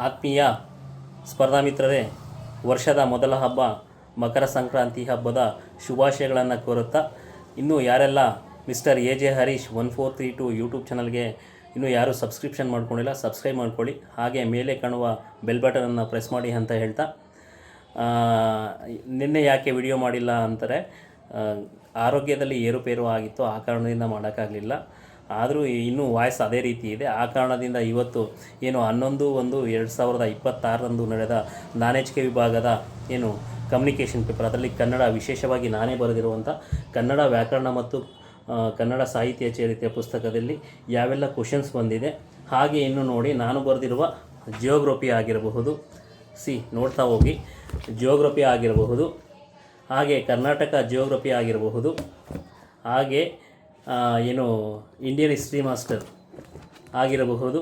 ಆತ್ಮೀಯ ಸ್ಪರ್ಧಾ ಮಿತ್ರರೇ, ವರ್ಷದ ಮೊದಲ ಹಬ್ಬ ಮಕರ ಸಂಕ್ರಾಂತಿ ಹಬ್ಬದ ಶುಭಾಶಯಗಳನ್ನು ಕೋರುತ್ತಾ, ಇನ್ನೂ ಯಾರೆಲ್ಲ ಮಿಸ್ಟರ್ AJ ಹರೀಶ್ 1432 ಯೂಟ್ಯೂಬ್ ಚಾನಲ್ಗೆ ಇನ್ನೂ ಯಾರು ಸಬ್ಸ್ಕ್ರಿಪ್ಷನ್ ಮಾಡ್ಕೊಂಡಿಲ್ಲ, ಸಬ್ಸ್ಕ್ರೈಬ್ ಮಾಡ್ಕೊಳ್ಳಿ. ಹಾಗೆ ಮೇಲೆ ಕಾಣುವ ಬೆಲ್ ಬಟನನ್ನು ಪ್ರೆಸ್ ಮಾಡಿ ಅಂತ ಹೇಳ್ತಾ, ನಿನ್ನೆ ಯಾಕೆ ವಿಡಿಯೋ ಮಾಡಿಲ್ಲ ಅಂತಾರೆ, ಆರೋಗ್ಯದಲ್ಲಿ ಏರುಪೇರು ಆಗಿತ್ತು, ಆ ಕಾರಣದಿಂದ ಮಾಡೋಕ್ಕಾಗಲಿಲ್ಲ. ಆದರೂ ಇನ್ನೂ ವಾಯ್ಸ್ ಅದೇ ರೀತಿ ಇದೆ. ಆ ಕಾರಣದಿಂದ ಇವತ್ತು ಏನು 11/1/2026 ನಡೆದ NaNHK ವಿಭಾಗದ ಏನು ಕಮ್ಯುನಿಕೇಷನ್ ಪೇಪರ್, ಅದರಲ್ಲಿ ಕನ್ನಡ ವಿಶೇಷವಾಗಿ ನಾನೇ ಬರೆದಿರುವಂಥ ಕನ್ನಡ ವ್ಯಾಕರಣ ಮತ್ತು ಕನ್ನಡ ಸಾಹಿತ್ಯ ಚರಿತ್ರೆ ಪುಸ್ತಕದಲ್ಲಿ ಯಾವೆಲ್ಲ ಕ್ವಶನ್ಸ್ ಬಂದಿದೆ, ಹಾಗೆ ಇನ್ನು ನೋಡಿ ನಾನು ಬರೆದಿರುವ ಜಿಯೋಗ್ರಫಿ ಆಗಿರಬಹುದು, ನೋಡ್ತಾ ಹೋಗಿ, ಜಿಯೋಗ್ರಫಿ ಆಗಿರಬಹುದು, ಹಾಗೆ ಕರ್ನಾಟಕ ಜಿಯೋಗ್ರಫಿ ಆಗಿರಬಹುದು, ಹಾಗೆ ಏನು ಇಂಡಿಯನ್ ಹಿಸ್ಟ್ರಿ ಮಾಸ್ಟರ್ ಆಗಿರಬಹುದು,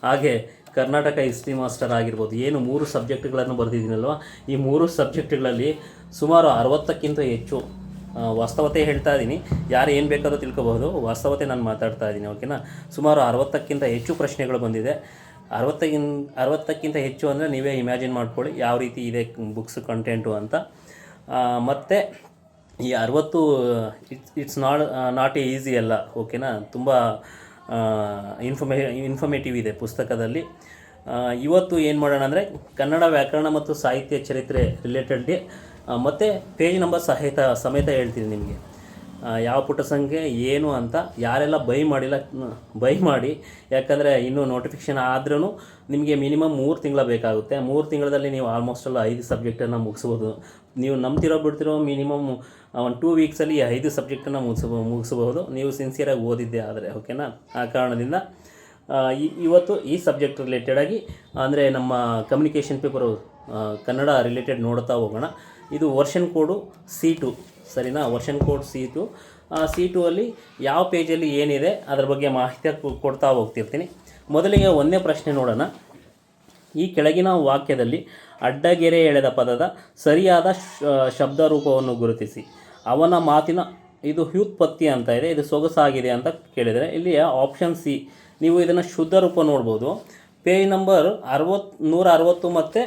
ಹಾಗೆ ಕರ್ನಾಟಕ ಹಿಸ್ಟ್ರಿ ಮಾಸ್ಟರ್ ಆಗಿರ್ಬೋದು. ಏನು 3 ಸಬ್ಜೆಕ್ಟ್ಗಳನ್ನು ಬರೆದಿದ್ದೀನಲ್ವ, ಈ 3 ಸಬ್ಜೆಕ್ಟ್ಗಳಲ್ಲಿ ಸುಮಾರು 60ಕ್ಕಿಂತ ಹೆಚ್ಚು, ವಾಸ್ತವತೆ ಹೇಳ್ತಾ ಇದ್ದೀನಿ, ಯಾರು ಏನು ಬೇಕಾದರೂ ತಿಳ್ಕೊಬಹುದು, ವಾಸ್ತವತೆ ನಾನು ಮಾತಾಡ್ತಾ ಇದ್ದೀನಿ, ಓಕೆನಾ. ಸುಮಾರು 60ಕ್ಕಿಂತ ಹೆಚ್ಚು ಪ್ರಶ್ನೆಗಳು ಬಂದಿದೆ. 60ಕ್ಕಿಂತ ಹೆಚ್ಚು ಅಂದರೆ ನೀವೇ ಇಮ್ಯಾಜಿನ್ ಮಾಡ್ಕೊಳ್ಳಿ ಯಾವ ರೀತಿ ಇದೆ ಬುಕ್ಸ್ ಕಂಟೆಂಟು ಅಂತ. ಮತ್ತು ಈ 60 ಇಟ್ಸ್ ನಾಟ್ ಈಸಿ ಅಲ್ಲ, ಓಕೆನಾ. ತುಂಬ ಇನ್ಫಾರ್ಮೇಟಿವ್ ಇದೆ ಪುಸ್ತಕದಲ್ಲಿ. ಇವತ್ತು ಏನು ಮಾಡೋಣ ಅಂದರೆ ಕನ್ನಡ ವ್ಯಾಕರಣ ಮತ್ತು ಸಾಹಿತ್ಯ ಚರಿತ್ರೆ ರಿಲೇಟೆಡ್ಗೆ ಮತ್ತು ಪೇಜ್ ನಂಬರ್ ಸಮೇತ ಹೇಳ್ತೀನಿ ನಿಮಗೆ, ಯಾವ ಪುಟ ಸಂಖ್ಯೆ ಏನು ಅಂತ. ಯಾರೆಲ್ಲ ಬೈ ಮಾಡಿ, ಯಾಕಂದರೆ ಇನ್ನೂ ನೋಟಿಫಿಕೇಷನ್ ಆದ್ರೂ ನಿಮಗೆ ಮಿನಿಮಮ್ 3 ತಿಂಗಳ ಬೇಕಾಗುತ್ತೆ. 3 ತಿಂಗಳಲ್ಲಿ ನೀವು ಆಲ್ಮೋಸ್ಟ್ 5 ಸಬ್ಜೆಕ್ಟನ್ನು ಮುಗಿಸ್ಬೋದು. ನೀವು ನಂಬ್ತಿರೋ ಬಿಡ್ತಿರೋ ಮಿನಿಮಮ್ 2 ವೀಕ್ಸಲ್ಲಿ 5 ಸಬ್ಜೆಕ್ಟನ್ನು ಮುಗಿಸ್ಬೋದು, ನೀವು ಸಿನ್ಸಿಯರಾಗಿ ಓದಿದ್ದೆ ಆದರೆ, ಓಕೆನಾ. ಆ ಕಾರಣದಿಂದ ಇವತ್ತು ಈ ಸಬ್ಜೆಕ್ಟ್ ರಿಲೇಟೆಡಾಗಿ ಅಂದರೆ ನಮ್ಮ ಕಮ್ಯುನಿಕೇಷನ್ ಪೇಪರು ಕನ್ನಡ ರಿಲೇಟೆಡ್ ನೋಡ್ತಾ ಹೋಗೋಣ. ಇದು ವರ್ಷನ್ ಕೋಡು C2, ಸರಿನಾ. Version code C2. C2 ಅಲ್ಲಿ ಯಾವ ಪೇಜಲ್ಲಿ ಏನಿದೆ ಅದರ ಬಗ್ಗೆ ಮಾಹಿತಿ ಕೊಡ್ತಾ ಹೋಗ್ತಿರ್ತೀನಿ. ಮೊದಲಿಗೆ 1ನೇ ಪ್ರಶ್ನೆ ನೋಡೋಣ. ಈ ಕೆಳಗಿನ ವಾಕ್ಯದಲ್ಲಿ ಅಡ್ಡಗೆರೆ ಎಳೆದ ಪದದ ಸರಿಯಾದ ಶಬ್ದ ರೂಪವನ್ನು ಗುರುತಿಸಿ. ಅವನ ಮಾತಿನ ಇದು ವ್ಯುತ್ಪತ್ತಿ ಅಂತ ಇದೆ, ಇದು ಸೊಗಸಾಗಿದೆ ಅಂತ ಕೇಳಿದರೆ ಇಲ್ಲಿ ಆಪ್ಷನ್ C. ನೀವು ಇದನ್ನು ಶುದ್ಧ ರೂಪ ನೋಡ್ಬೋದು. ಪೇಜ್ ನಂಬರ್ 160 ಮತ್ತು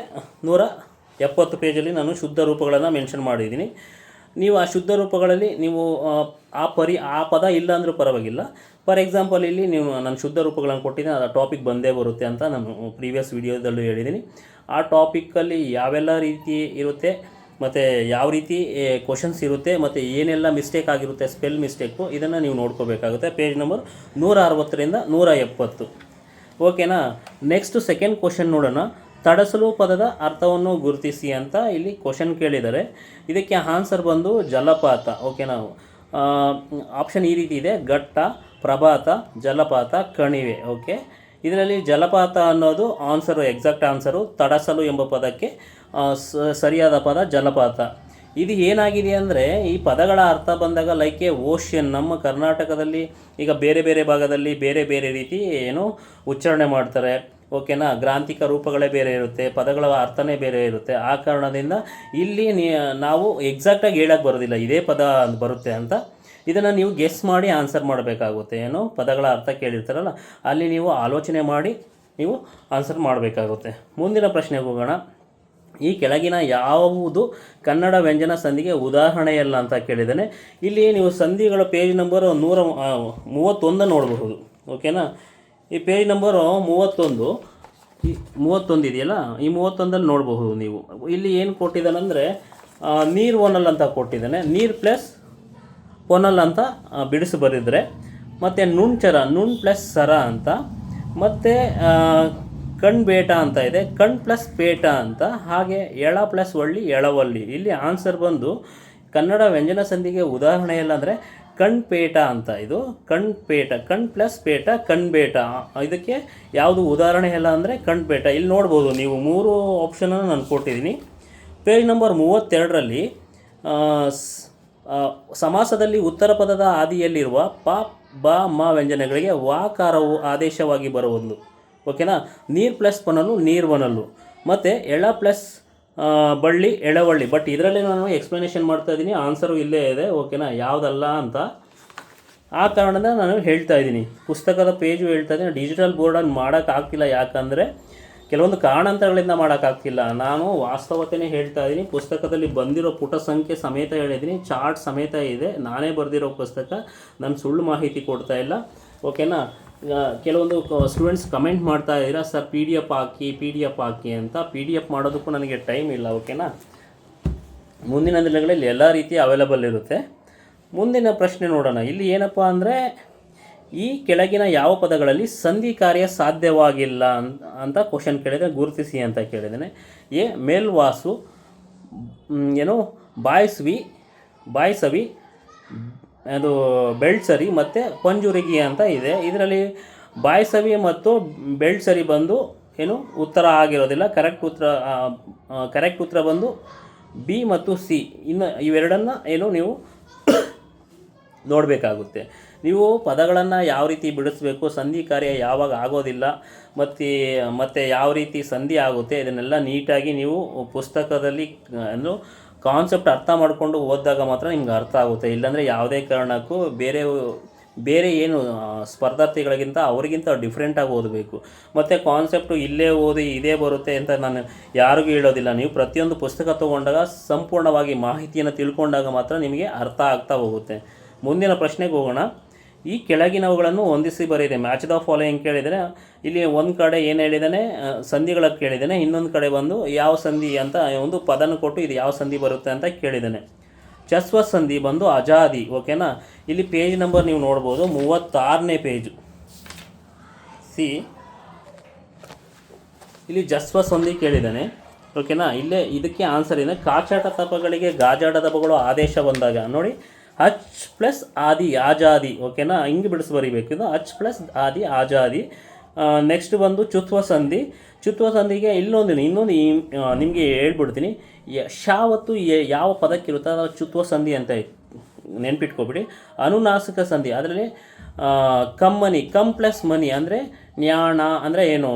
170 ಪೇಜಲ್ಲಿ ನಾನು ಶುದ್ಧ ರೂಪಗಳನ್ನು ಮೆನ್ಷನ್ ಮಾಡಿದ್ದೀನಿ. ನೀವು ಆ ಶುದ್ಧ ರೂಪಗಳಲ್ಲಿ ನೀವು ಆ ಪದ ಇಲ್ಲ ಅಂದರೂ ಪರವಾಗಿಲ್ಲ. ಫಾರ್ ಎಕ್ಸಾಂಪಲ್ ಇಲ್ಲಿ ನಾನು ಶುದ್ಧ ರೂಪಗಳನ್ನು ಕೊಟ್ಟಿದ್ದೀನಿ, ಅದು ಟಾಪಿಕ್ ಬಂದೇ ಬರುತ್ತೆ ಅಂತ ನಾನು ಪ್ರೀವಿಯಸ್ ವಿಡಿಯೋದಲ್ಲೂ ಹೇಳಿದ್ದೀನಿ. ಆ ಟಾಪಿಕ್ಕಲ್ಲಿ ಯಾವೆಲ್ಲ ರೀತಿ ಇರುತ್ತೆ ಮತ್ತು ಯಾವ ರೀತಿ ಕ್ವಶನ್ಸ್ ಇರುತ್ತೆ ಮತ್ತು ಏನೆಲ್ಲ ಮಿಸ್ಟೇಕ್ ಆಗಿರುತ್ತೆ, ಸ್ಪೆಲ್ ಮಿಸ್ಟೇಕು, ಇದನ್ನು ನೀವು ನೋಡ್ಕೋಬೇಕಾಗುತ್ತೆ. ಪೇಜ್ ನಂಬರ್ 160ರಿಂದ 170, ಓಕೆನಾ. ನೆಕ್ಸ್ಟ್ ಸೆಕೆಂಡ್ ಕ್ವಶನ್ ನೋಡೋಣ. ತಡಸಲು ಪದದ ಅರ್ಥವನ್ನು ಗುರುತಿಸಿ ಅಂತ ಇಲ್ಲಿ ಕ್ವಶನ್ ಕೇಳಿದ್ದಾರೆ. ಇದಕ್ಕೆ ಆನ್ಸರ್ ಬಂದು ಜಲಪಾತ, ಓಕೆನಾ. ಆಪ್ಷನ್ ಈ ರೀತಿ ಇದೆ: ಘಟ್ಟ, ಪ್ರಪಾತ, ಜಲಪಾತ, ಕಣಿವೆ, ಓಕೆ. ಇದರಲ್ಲಿ ಜಲಪಾತ ಅನ್ನೋದು ಆನ್ಸರು, ಎಕ್ಸಾಕ್ಟ್ ಆನ್ಸರು. ತಡಸಲು ಎಂಬ ಪದಕ್ಕೆ ಸರಿಯಾದ ಪದ ಜಲಪಾತ. ಇದು ಏನಾಗಿದೆ ಅಂದರೆ ಈ ಪದಗಳ ಅರ್ಥ ಬಂದಾಗ ಲೈಕ್ ಎ ಓಷನ್, ನಮ್ಮ ಕರ್ನಾಟಕದಲ್ಲಿ ಈಗ ಬೇರೆ ಬೇರೆ ಭಾಗದಲ್ಲಿ ಬೇರೆ ಬೇರೆ ರೀತಿ ಏನು ಉಚ್ಚಾರಣೆ ಮಾಡ್ತಾರೆ, ಓಕೆನಾ. ಗ್ರಾಂಥಿಕ ರೂಪಗಳೇ ಬೇರೆ ಇರುತ್ತೆ, ಪದಗಳ ಅರ್ಥನೇ ಬೇರೆ ಇರುತ್ತೆ. ಆ ಕಾರಣದಿಂದ ಇಲ್ಲಿ ನಾವು ಎಕ್ಸಾಕ್ಟಾಗಿ ಹೇಳಕ್ಕೆ ಬರೋದಿಲ್ಲ ಇದೇ ಪದ ಬರುತ್ತೆ ಅಂತ. ಇದನ್ನು ನೀವು ಗೆಸ್ ಮಾಡಿ ಆನ್ಸರ್ ಮಾಡಬೇಕಾಗುತ್ತೆ. ಏನು ಪದಗಳ ಅರ್ಥ ಕೇಳಿರ್ತಾರಲ್ಲ, ಅಲ್ಲಿ ನೀವು ಆಲೋಚನೆ ಮಾಡಿ ನೀವು ಆನ್ಸರ್ ಮಾಡಬೇಕಾಗುತ್ತೆ. ಮುಂದಿನ ಪ್ರಶ್ನೆಗೆ ಹೋಗೋಣ. ಈ ಕೆಳಗಿನ ಯಾವುದು ಕನ್ನಡ ವ್ಯಂಜನ ಸಂಧಿಗೆ ಉದಾಹರಣೆಯಲ್ಲ ಅಂತ ಕೇಳಿದ್ದಾನೆ. ಇಲ್ಲಿ ನೀವು ಸಂಧಿಗಳ ಪೇಜ್ ನಂಬರ್ 131 ನೋಡಬಹುದು, ಓಕೆನಾ. ಈ ಪೇಜ್ ನಂಬರು 31 ಇದೆಯಲ್ಲ, ಈ 31ಲ್ಲಿ ನೋಡಬಹುದು ನೀವು. ಇಲ್ಲಿ ಏನು ಕೊಟ್ಟಿದ್ದಾನೆಂದರೆ ನೀರು ಒನಲ್ ಅಂತ ಕೊಟ್ಟಿದ್ದಾನೆ, ನೀರು ಪ್ಲಸ್ ಒನಲ್ ಅಂತ ಬಿಡಿಸಿ ಬರೆದಿದ್ರೆ, ಮತ್ತು ನುಣ್ಚರ, ನುಣ್ ಪ್ಲಸ್ ಸರ ಅಂತ, ಮತ್ತು ಕಣ್ಬೇಟ ಅಂತ ಇದೆ, ಕಣ್ ಪ್ಲಸ್ ಪೇಟ ಅಂತ, ಹಾಗೆ ಎಳ ಪ್ಲಸ್ ಒಳ್ಳಿ, ಎಳವಳ್ಳಿ. ಇಲ್ಲಿ ಆನ್ಸರ್ ಬಂದು ಕನ್ನಡ ವ್ಯಂಜನ ಸಂಧಿಗೆ ಉದಾಹರಣೆಯಲ್ಲ ಅಂದರೆ ಕಣ್ಪೇಟ ಅಂತ. ಇದು ಕಣ್ಪೇಟ, ಕಣ್ ಪ್ಲಸ್ ಪೇಟ, ಕಣ್ಬೇಟ. ಇದಕ್ಕೆ ಯಾವುದು ಉದಾಹರಣೆ ಇಲ್ಲ ಅಂದರೆ ಕಣ್ಪೇಟ. ಇಲ್ಲಿ ನೋಡ್ಬೋದು ನೀವು 3 ಆಪ್ಷನನ್ನು ನಾನು ಕೊಟ್ಟಿದ್ದೀನಿ. ಪೇಜ್ ನಂಬರ್ 32ರಲ್ಲಿ ಸಮಾಸದಲ್ಲಿ ಉತ್ತರ ಪದದ ಆದಿಯಲ್ಲಿರುವ ಪ, ಬ, ಮ ವ್ಯಂಜನಗಳಿಗೆ ವಾಕಾರವು ಆದೇಶವಾಗಿ ಬರುವುದು, ಓಕೆನಾ. ನೀರು ಪ್ಲಸ್ ಪೊನಲು, ನೀರ್ವನಲ್ಲು, ಮತ್ತು ಎಳ ಪ್ಲಸ್ ಬಳ್ಳಿ, ಎಳವಳ್ಳಿ. ಬಟ್ ಇದರಲ್ಲಿ ನಾನು ಎಕ್ಸ್ಪ್ಲನೇಷನ್ ಮಾಡ್ತಾ ಇದ್ದೀನಿ, ಆನ್ಸರು ಇಲ್ಲೇ ಇದೆ, ಓಕೆನಾ, ಯಾವುದಲ್ಲ ಅಂತ. ಆ ಕಾರಣದಿಂದ ನಾನು ಹೇಳ್ತಾ ಇದ್ದೀನಿ, ಪುಸ್ತಕದ ಪೇಜು ಹೇಳ್ತಾ ಇದ್ದೀನಿ. ಡಿಜಿಟಲ್ ಬೋರ್ಡನ್ನು ಮಾಡೋಕ್ಕಾಗ್ತಿಲ್ಲ, ಯಾಕಂದರೆ ಕೆಲವೊಂದು ಕಾರಣಾಂತರಗಳಿಂದ ಮಾಡೋಕ್ಕಾಗ್ತಿಲ್ಲ. ನಾನು ವಾಸ್ತವತೆಯೇ ಹೇಳ್ತಾ ಇದ್ದೀನಿ. ಪುಸ್ತಕದಲ್ಲಿ ಬಂದಿರೋ ಪುಟ ಸಂಖ್ಯೆ ಸಮೇತ ಹೇಳಿದ್ದೀನಿ, ಚಾರ್ಟ್ ಸಮೇತ ಇದೆ. ನಾನೇ ಬರೆದಿರೋ ಪುಸ್ತಕ, ನಾನು ಸುಳ್ಳು ಮಾಹಿತಿ ಕೊಡ್ತಾ ಇಲ್ಲ. ಓಕೆನಾ. ಕೆಲವೊಂದು ಸ್ಟೂಡೆಂಟ್ಸ್ ಕಮೆಂಟ್ ಮಾಡ್ತಾ ಇದ್ದೀರಾ, ಸರ್ ಪಿ ಡಿ ಎಫ್ ಹಾಕಿ ಅಂತ. ಪಿ ಡಿ ಎಫ್ ಮಾಡೋದಕ್ಕೂ ನನಗೆ ಟೈಮ್ ಇಲ್ಲ. ಓಕೆನಾ. ಮುಂದಿನ ದಿನಗಳಲ್ಲಿ ಎಲ್ಲ ರೀತಿ ಅವೈಲಬಲ್ ಇರುತ್ತೆ. ಮುಂದಿನ ಪ್ರಶ್ನೆ ನೋಡೋಣ. ಇಲ್ಲಿ ಏನಪ್ಪ ಅಂದರೆ, ಈ ಕೆಳಗಿನ ಯಾವ ಪದಗಳಲ್ಲಿ ಸಂಧಿ ಕಾರ್ಯ ಸಾಧ್ಯವಾಗಿಲ್ಲ ಅಂತ ಕ್ವಶನ್ ಕೇಳಿದರೆ ಗುರುತಿಸಿ ಅಂತ ಕೇಳಿದ್ದೇನೆ. ಎ ಮೇಲ್ವಾಸು, ಏನು ಬಾಯ್ಸವಿ, ಅದು ಬೆಳ್ಸರಿ ಮತ್ತು ಪಂಜುರಿಗಿ ಅಂತ ಇದೆ. ಇದರಲ್ಲಿ ಬಾಯ್ಸವಿ ಮತ್ತು ಬೆಳ್ಸರಿ ಬಂದು ಏನು ಉತ್ತರ ಆಗಿರೋದಿಲ್ಲ. ಕರೆಕ್ಟ್ ಉತ್ತರ ಬಂದು ಬಿ ಮತ್ತು ಸಿ. ಇನ್ನು ಇವೆರಡನ್ನು ಏನು ನೀವು ನೋಡಬೇಕಾಗುತ್ತೆ. ನೀವು ಪದಗಳನ್ನು ಯಾವ ರೀತಿ ಬಿಡಿಸ್ಬೇಕು, ಸಂಧಿ ಕಾರ್ಯ ಯಾವಾಗ ಆಗೋದಿಲ್ಲ, ಮತ್ತು ಯಾವ ರೀತಿ ಸಂಧಿ ಆಗುತ್ತೆ, ಇದನ್ನೆಲ್ಲ ನೀಟಾಗಿ ನೀವು ಪುಸ್ತಕದಲ್ಲಿ ಏನು ಕಾನ್ಸೆಪ್ಟ್ ಅರ್ಥ ಮಾಡಿಕೊಂಡು ಓದಿದಾಗ ಮಾತ್ರ ನಿಮ್ಗೆ ಅರ್ಥ ಆಗುತ್ತೆ. ಇಲ್ಲಾಂದರೆ ಯಾವುದೇ ಕಾರಣಕ್ಕೂ ಬೇರೆ ಏನು ಸ್ಪರ್ಧಾರ್ಥಿಗಳಿಗಿಂತ ಅವರಿಗಿಂತ ಡಿಫ್ರೆಂಟಾಗಿ ಓದಬೇಕು. ಮತ್ತು ಕಾನ್ಸೆಪ್ಟು ಇಲ್ಲೇ ಓದಿ ಇದೇ ಬರುತ್ತೆ ಅಂತ ನಾನು ಯಾರಿಗೂ ಹೇಳೋದಿಲ್ಲ. ನೀವು ಪ್ರತಿಯೊಂದು ಪುಸ್ತಕ ತೊಗೊಂಡಾಗ ಸಂಪೂರ್ಣವಾಗಿ ಮಾಹಿತಿಯನ್ನು ತಿಳ್ಕೊಂಡಾಗ ಮಾತ್ರ ನಿಮಗೆ ಅರ್ಥ ಆಗ್ತಾ ಹೋಗುತ್ತೆ. ಮುಂದಿನ ಪ್ರಶ್ನೆಗೆ ಹೋಗೋಣ. ಈ ಕೆಳಗಿನವುಗಳನ್ನು ಹೊಂದಿಸಿ ಬರೀದೆ. ಮ್ಯಾಚ್ ದ ಫಾಲೋಯಿಂಗ್ ಕೇಳಿದರೆ ಇಲ್ಲಿ ಒಂದು ಕಡೆ ಏನು ಹೇಳಿದ್ದಾನೆ, ಸಂಧಿಗಳ ಕೇಳಿದ್ದಾನೆ. ಇನ್ನೊಂದು ಕಡೆ ಬಂದು ಯಾವ ಸಂಧಿ ಅಂತ ಒಂದು ಪದನ ಕೊಟ್ಟು ಇದು ಯಾವ ಸಂಧಿ ಬರುತ್ತೆ ಅಂತ ಕೇಳಿದ್ದಾನೆ. ಚಸ್ವ ಸಂಧಿ ಬಂದು ಅಜಾದಿ. ಓಕೆನಾ. ಇಲ್ಲಿ ಪೇಜ್ ನಂಬರ್ ನೀವು ನೋಡ್ಬೋದು, 36ನೇ ಪೇಜು. ಸಿ, ಇಲ್ಲಿ ಜಸ್ವ ಸಂಧಿ ಕೇಳಿದ್ದಾನೆ. ಓಕೆನಾ. ಇಲ್ಲೇ ಇದಕ್ಕೆ ಆನ್ಸರ್ ಇದೆ. ಕಾಚಾಟ ತಪಗಳಿಗೆ ಗಾಜಾಟ ತಪಗಳು ಆದೇಶ ಬಂದಾಗ ನೋಡಿ, ಹಚ್ ಪ್ಲಸ್ ಆದಿ ಆಜಾದಿ. ಓಕೆನಾ. ಹಿಂಗೆ ಬಿಡಿಸಿ ಬರೀಬೇಕು. ಇದು ಹಚ್ ಪ್ಲಸ್ ಆದಿ ಆಜಾದಿ. ನೆಕ್ಸ್ಟ್ ಬಂದು ಚುತ್ವ ಸಂಧಿಗೆ ಇನ್ನೊಂದು ನಿಮಗೆ ಹೇಳ್ಬಿಡ್ತೀನಿ. ಶಾವತ್ತು ಯಾವ ಪದಕ್ಕಿರುತ್ತೆ ಅದು ಚುತ್ವ ಸಂಧಿ ಅಂತ ನೆನ್ಪಿಟ್ಕೊಬಿಡಿ. ಅನುನಾಸಿಕ ಸಂಧಿ ಅದರಲ್ಲಿ ಕಮ್ ಪ್ಲಸ್ ಮನಿ ಅಂದರೆ ನ್ಯಾಣ ಅಂದರೆ ಏನು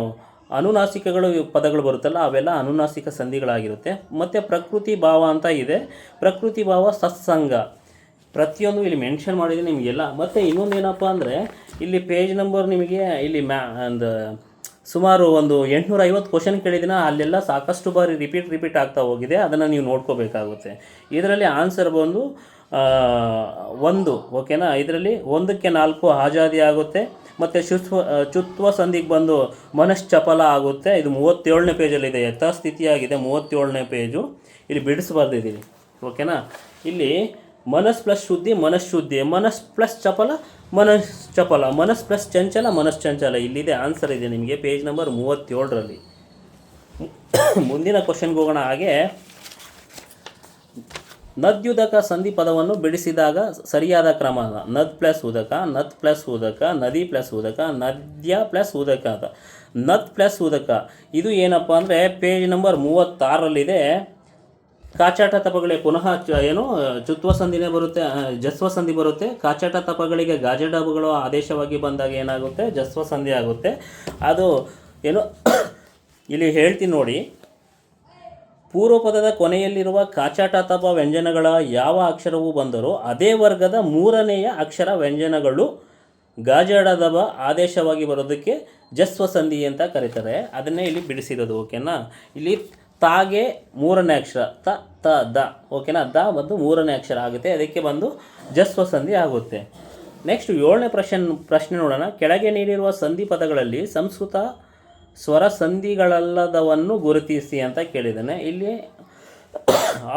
ಅನುನಾಸಿಕಗಳು ಪದಗಳು ಬರುತ್ತಲ್ಲ, ಅವೆಲ್ಲ ಅನುನಾಸಿಕ ಸಂಧಿಗಳಾಗಿರುತ್ತೆ. ಮತ್ತು ಪ್ರಕೃತಿ ಭಾವ ಅಂತ ಇದೆ. ಪ್ರಕೃತಿ ಭಾವ ಸತ್ಸಂಗ, ಪ್ರತಿಯೊಂದು ಇಲ್ಲಿ ಮೆನ್ಷನ್ ಮಾಡಿದ್ದೀನಿ ನಿಮಗೆಲ್ಲ. ಮತ್ತು ಇನ್ನೊಂದು ಏನಪ್ಪ ಅಂದರೆ, ಇಲ್ಲಿ ಪೇಜ್ ನಂಬರ್ ನಿಮಗೆ ಇಲ್ಲಿ ಸುಮಾರು ಒಂದು 850 ಕ್ವಶನ್ ಕೇಳಿದಿನ, ಅಲ್ಲೆಲ್ಲ ಸಾಕಷ್ಟು ಬಾರಿ ರಿಪೀಟ್ ಆಗ್ತಾ ಹೋಗಿದೆ. ಅದನ್ನು ನೀವು ನೋಡ್ಕೋಬೇಕಾಗುತ್ತೆ. ಇದರಲ್ಲಿ ಆನ್ಸರ್ ಬಂದು 1. ಓಕೆನಾ. ಇದರಲ್ಲಿ 1ಕ್ಕೆ 4 ಆಜಾದಿ ಆಗುತ್ತೆ. ಮತ್ತು ಚುತ್ವ ಸಂಧಿಗೆ ಬಂದು ಮನಶ್ಚಪಲ ಆಗುತ್ತೆ. ಇದು 37ನೇ ಪೇಜಲ್ಲಿದೆ, ಯಥಾಸ್ಥಿತಿಯಾಗಿದೆ 37ನೇ ಪೇಜು. ಇಲ್ಲಿ ಬಿಡಿಸ್ಬಾರ್ದಿದ್ದೀನಿ. ಓಕೆನಾ. ಇಲ್ಲಿ ಮನಸ್ ಪ್ಲಸ್ ಶುದ್ಧಿ ಮನಃಶುದ್ಧಿ, ಮನಸ್ ಪ್ಲಸ್ ಚಪಲ ಮನಶ್ಚಪಲ, ಮನಸ್ ಪ್ಲಸ್ ಚಂಚಲ ಮನಶ್ಚಂಚಲ. ಇಲ್ಲಿದೆ ಆನ್ಸರ್ ಇದೆ ನಿಮಗೆ ಪೇಜ್ ನಂಬರ್ 37ರಲ್ಲಿ. ಮುಂದಿನ ಕ್ವಶನ್ಗೆ ಹೋಗೋಣ. ಹಾಗೆ ನದ್ಯುದಕ ಸಂಧಿ ಪದವನ್ನು ಬಿಡಿಸಿದಾಗ ಸರಿಯಾದ ಕ್ರಮ ನದ್ ಪ್ಲಸ್ ಉದಕ, ನತ್ ಪ್ಲಸ್ ಉದಕ, ನದಿ ಪ್ಲಸ್ ಉದಕ, ನದ್ಯ ಪ್ಲಸ್ ಉದಕ ಅಂತ. ನತ್ ಪ್ಲಸ್ ಉದಕ ಇದು ಏನಪ್ಪ ಅಂದರೆ ಪೇಜ್ ನಂಬರ್ 36ರಲ್ಲಿದೆ. ಕಾಚಾಟ ತಪಗಳೇ ಪುನಃ ಏನು ಚುತ್ವ ಸಂಧಿನೇ ಬರುತ್ತೆ, ಜಸ್ವ ಸಂಧಿ ಬರುತ್ತೆ. ಕಾಚಾಟ ತಪಗಳಿಗೆ ಗಾಜಡಬಗಳು ಆದೇಶವಾಗಿ ಬಂದಾಗ ಏನಾಗುತ್ತೆ, ಜಸ್ವ ಸಂಧಿ ಆಗುತ್ತೆ. ಅದು ಏನು ಇಲ್ಲಿ ಹೇಳ್ತೀನಿ ನೋಡಿ. ಪೂರ್ವಪದದ ಕೊನೆಯಲ್ಲಿರುವ ಕಾಚಾಟ ತಪ ವ್ಯಂಜನಗಳ ಯಾವ ಅಕ್ಷರವು ಬಂದರೂ ಅದೇ ವರ್ಗದ 3ನೆಯ ಅಕ್ಷರ ವ್ಯಂಜನಗಳು ಗಾಜಡದಬ ಆದೇಶವಾಗಿ ಬರೋದಕ್ಕೆ ಜಸ್ವ ಸಂಧಿ ಅಂತ ಕರೀತಾರೆ. ಅದನ್ನೇ ಇಲ್ಲಿ ಬಿಡಿಸಿರೋದು. ಓಕೆನಾ. ಇಲ್ಲಿ ತಾಗೆ 3ನೇ ಅಕ್ಷರ ತ ದ. ಓಕೆನಾ. ದ ಬಂದು 3ನೇ ಅಕ್ಷರ ಆಗುತ್ತೆ, ಅದಕ್ಕೆ ಬಂದು ಜಸ್ವ ಸಂಧಿ ಆಗುತ್ತೆ. ನೆಕ್ಸ್ಟ್ 7ನೇ ಪ್ರಶ್ನೆ ನೋಡೋಣ. ಕೆಳಗೆ ನೀಡಿರುವ ಸಂಧಿ ಪದಗಳಲ್ಲಿ ಸಂಸ್ಕೃತ ಸ್ವರ ಸಂಧಿಗಳಲ್ಲದವನ್ನು ಗುರುತಿಸಿ ಅಂತ ಕೇಳಿದ್ದಾನೆ. ಇಲ್ಲಿ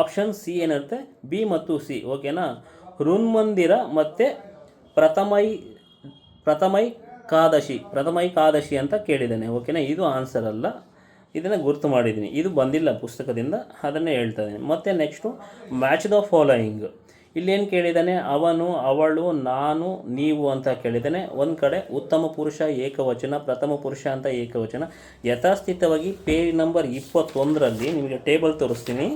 ಆಪ್ಷನ್ ಸಿ ಏನಿರುತ್ತೆ, ಬಿ ಮತ್ತು ಸಿ. ಓಕೆನಾ. ಹೃನ್ಮಂದಿರ ಮತ್ತು ಪ್ರಥಮೈಕಾದಶಿ ಅಂತ ಕೇಳಿದ್ದಾನೆ. ಓಕೆನಾ. ಇದು ಆನ್ಸರ್ ಅಲ್ಲ, ಇದನ್ನು ಗುರುತು ಮಾಡಿದ್ದೀನಿ. ಇದು ಬಂದಿಲ್ಲ ಪುಸ್ತಕದಿಂದ, ಅದನ್ನೇ ಹೇಳ್ತಾ ಇದ್ದೀನಿ. ಮತ್ತು ನೆಕ್ಸ್ಟು ಮ್ಯಾಚ್ ದ ಫಾಲೋಯಿಂಗ್. ಇಲ್ಲೇನು ಕೇಳಿದ್ದಾನೆ, ಅವನು, ಅವಳು, ನಾನು, ನೀವು ಅಂತ ಕೇಳಿದ್ದಾನೆ. ಒಂದು ಕಡೆ ಉತ್ತಮ ಪುರುಷ ಏಕವಚನ, ಪ್ರಥಮ ಪುರುಷ ಅಂತ ಏಕವಚನ. ಯಥಾಸ್ಥಿತವಾಗಿ ಪೇಜ್ ನಂಬರ್ 21ರಲ್ಲಿ ನಿಮಗೆ ಟೇಬಲ್ ತೋರಿಸ್ತೀನಿ.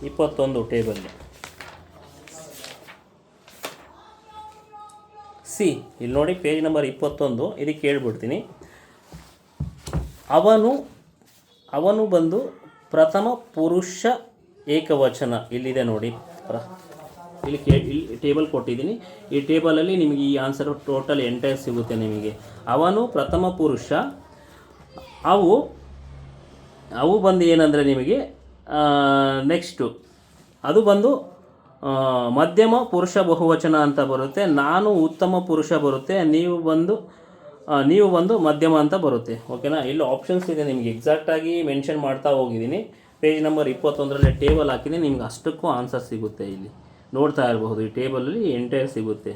21 ಟೇಬಲ್ ಸಿ. ಇಲ್ಲಿ ನೋಡಿ ಪೇಜ್ ನಂಬರ್ 21. ಇದಕ್ಕೆ ಹೇಳ್ಬಿಡ್ತೀನಿ. ಅವನು ಬಂದು ಪ್ರಥಮ ಪುರುಷ ಏಕವಚನ ಇಲ್ಲಿದೆ ನೋಡಿ. ಇಲ್ಲಿ ಟೇಬಲ್ ಕೊಟ್ಟಿದ್ದೀನಿ. ಈ ಟೇಬಲಲ್ಲಿ ನಿಮಗೆ ಈ ಆನ್ಸರು ಟೋಟಲ್ ಎಂಟೈರ್ ಸಿಗುತ್ತೆ ನಿಮಗೆ. ಅವನು ಪ್ರಥಮ ಪುರುಷ, ಅವು ಅವು ಬಂದು ಏನಂದರೆ ನಿಮಗೆ ನೆಕ್ಸ್ಟು ಅದು ಬಂದು ಮಧ್ಯಮ ಪುರುಷ ಬಹುವಚನ ಅಂತ ಬರುತ್ತೆ. ನಾನು ಉತ್ತಮ ಪುರುಷ ಬರುತ್ತೆ, ನೀವು ಬಂದು ಮಧ್ಯಮ ಅಂತ ಬರುತ್ತೆ. ಓಕೆನಾ. ಇಲ್ಲಿ ಆಪ್ಷನ್ಸ್ ಇದೆ, ನಿಮಗೆ ಎಕ್ಸಾಕ್ಟಾಗಿ ಮೆನ್ಷನ್ ಮಾಡ್ತಾ ಹೋಗಿದ್ದೀನಿ. ಪೇಜ್ ನಂಬರ್ 21ರಲ್ಲಿ ಟೇಬಲ್ ಹಾಕಿದ್ದೀನಿ, ನಿಮ್ಗೆ ಅಷ್ಟಕ್ಕೂ ಆನ್ಸರ್ ಸಿಗುತ್ತೆ. ಇಲ್ಲಿ ನೋಡ್ತಾ ಇರಬಹುದು, ಈ ಟೇಬಲಲ್ಲಿ ಎಂಟೈರ್ ಸಿಗುತ್ತೆ.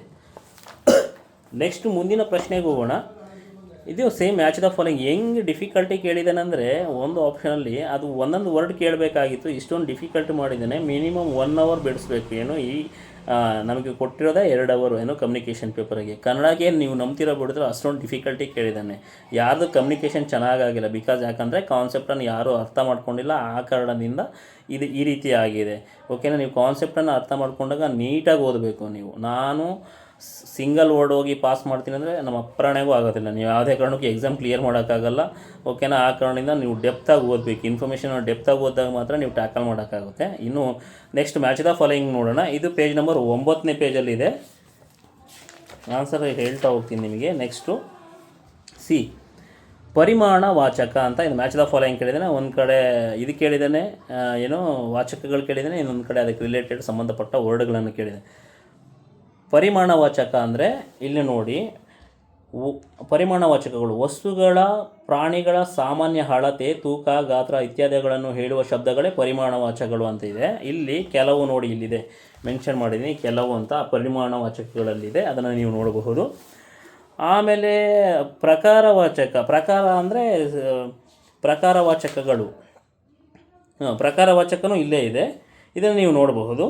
ನೆಕ್ಸ್ಟ್ ಮುಂದಿನ ಪ್ರಶ್ನೆಗೆ ಹೋಗೋಣ. ಇದು ಸೇಮ್ ಮ್ಯಾಚ್ ದ ಫಾಲೋಯಿಂಗ್. ಹೆಂಗೆ ಡಿಫಿಕಲ್ಟಿ ಕೇಳಿದ್ದಾನೆಂದರೆ, ಒಂದು ಆಪ್ಷನಲ್ಲಿ ಅದು ಒಂದೊಂದು ವರ್ಡ್ ಕೇಳಬೇಕಾಗಿತ್ತು, ಇಷ್ಟೊಂದು ಡಿಫಿಕಲ್ಟ್ ಮಾಡಿದ್ದಾನೆ. ಮಿನಿಮಮ್ 1 ಅವರ್ ಬಿಡಿಸ್ಬೇಕು. ಏನೋ ಈ ನಮಗೆ ಕೊಟ್ಟಿರೋದೇ 2 ಅವರ್ ಏನೋ ಕಮ್ಯುನಿಕೇಷನ್ ಪೇಪರಿಗೆ. ಕನ್ನಡಕ್ಕೆ ನೀವು ನಂಬ್ತಿರೋ ಬಿಡಿದ್ರೆ ಅಷ್ಟೊಂದು ಡಿಫಿಕಲ್ಟಿ ಕೇಳಿದ್ದಾನೆ. ಯಾರ್ದು ಕಮ್ಯುನಿಕೇಷನ್ ಚೆನ್ನಾಗಾಗಿಲ್ಲ, ಯಾಕಂದರೆ ಕಾನ್ಸೆಪ್ಟನ್ನು ಯಾರೂ ಅರ್ಥ ಮಾಡ್ಕೊಂಡಿಲ್ಲ. ಆ ಕಾರಣದಿಂದ ಇದು ಈ ರೀತಿ ಆಗಿದೆ. ಓಕೆನಾ. ನೀವು ಕಾನ್ಸೆಪ್ಟನ್ನು ಅರ್ಥ ಮಾಡ್ಕೊಂಡಾಗ ನೀಟಾಗಿ ಓದಬೇಕು ನೀವು. ನಾನು ಸಿಂಗಲ್ ವರ್ಡ್ ಹೋಗಿ ಪಾಸ್ ಮಾಡ್ತೀನಿ ಅಂದರೆ ನಮ್ಮ ಅಪ್ಪರಣೆಗೂ ಆಗೋದಿಲ್ಲ. ನೀವು ಯಾವುದೇ ಕಾರಣಕ್ಕೂ ಎಕ್ಸಾಮ್ ಕ್ಲಿಯರ್ ಮಾಡೋಕ್ಕಾಗಲ್ಲ. ಓಕೆನಾ. ಆ ಕಾರಣದಿಂದ ನೀವು ಡೆಪ್ತಾಗಿ ಓದಬೇಕು. ಇನ್ಫಾರ್ಮೇಷನ್ ಡೆಪ್ತಾಗಿ ಓದಿದಾಗ ಮಾತ್ರ ನೀವು ಟ್ಯಾಕಲ್ ಮಾಡೋಕ್ಕಾಗುತ್ತೆ. ಇನ್ನು ನೆಕ್ಸ್ಟ್ ಮ್ಯಾಚ್ ದ ಫಾಲೋಯಿಂಗ್ ನೋಡೋಣ. ಇದು ಪೇಜ್ ನಂಬರ್ 9ನೇ ಪೇಜಲ್ಲಿದೆ. ಆನ್ಸರ್ ಹೇಳ್ತಾ ಹೋಗ್ತೀನಿ ನಿಮಗೆ. ನೆಕ್ಸ್ಟು ಸಿ, ಪರಿಮಾಣ ವಾಚಕ ಅಂತ ಇದು ಮ್ಯಾಚ್ ದ ಫಾಲೋಯಿಂಗ್ ಕೇಳಿದ್ದಾನೆ. ಒಂದು ಕಡೆ ಇದು ಕೇಳಿದ್ದಾನೆ, ಏನೋ ವಾಚಕಗಳು ಕೇಳಿದ್ದಾನೆ, ಇನ್ನೊಂದು ಕಡೆ ಅದಕ್ಕೆ ರಿಲೇಟೆಡ್ ಸಂಬಂಧಪಟ್ಟ ವರ್ಡ್ಗಳನ್ನು ಕೇಳಿದ್ದಾನೆ. ಪರಿಮಾಣವಾಚಕ ಅಂದರೆ ಇಲ್ಲಿ ನೋಡಿ, ಪರಿಮಾಣವಾಚಕಗಳು ವಸ್ತುಗಳ, ಪ್ರಾಣಿಗಳ ಸಾಮಾನ್ಯ ಅಳತೆ, ತೂಕ, ಗಾತ್ರ ಇತ್ಯಾದಿಗಳನ್ನು ಹೇಳುವ ಶಬ್ದಗಳೇ ಪರಿಮಾಣವಾಚಕಗಳು ಅಂತ ಇದೆ. ಇಲ್ಲಿ ಕೆಲವು ನೋಡಿ, ಇಲ್ಲಿದೆ ಮೆನ್ಷನ್ ಮಾಡಿದ್ದೀನಿ ಕೆಲವು ಅಂತ ಪರಿಮಾಣವಾಚಕಗಳಲ್ಲಿದೆ, ಅದನ್ನು ನೀವು ನೋಡಬಹುದು. ಆಮೇಲೆ ಪ್ರಕಾರವಾಚಕ, ಪ್ರಕಾರ ಅಂದರೆ ಪ್ರಕಾರವಾಚಕಗಳು, ಪ್ರಕಾರವಾಚಕನೂ ಇಲ್ಲೇ ಇದೆ, ಇದನ್ನು ನೀವು ನೋಡಬಹುದು.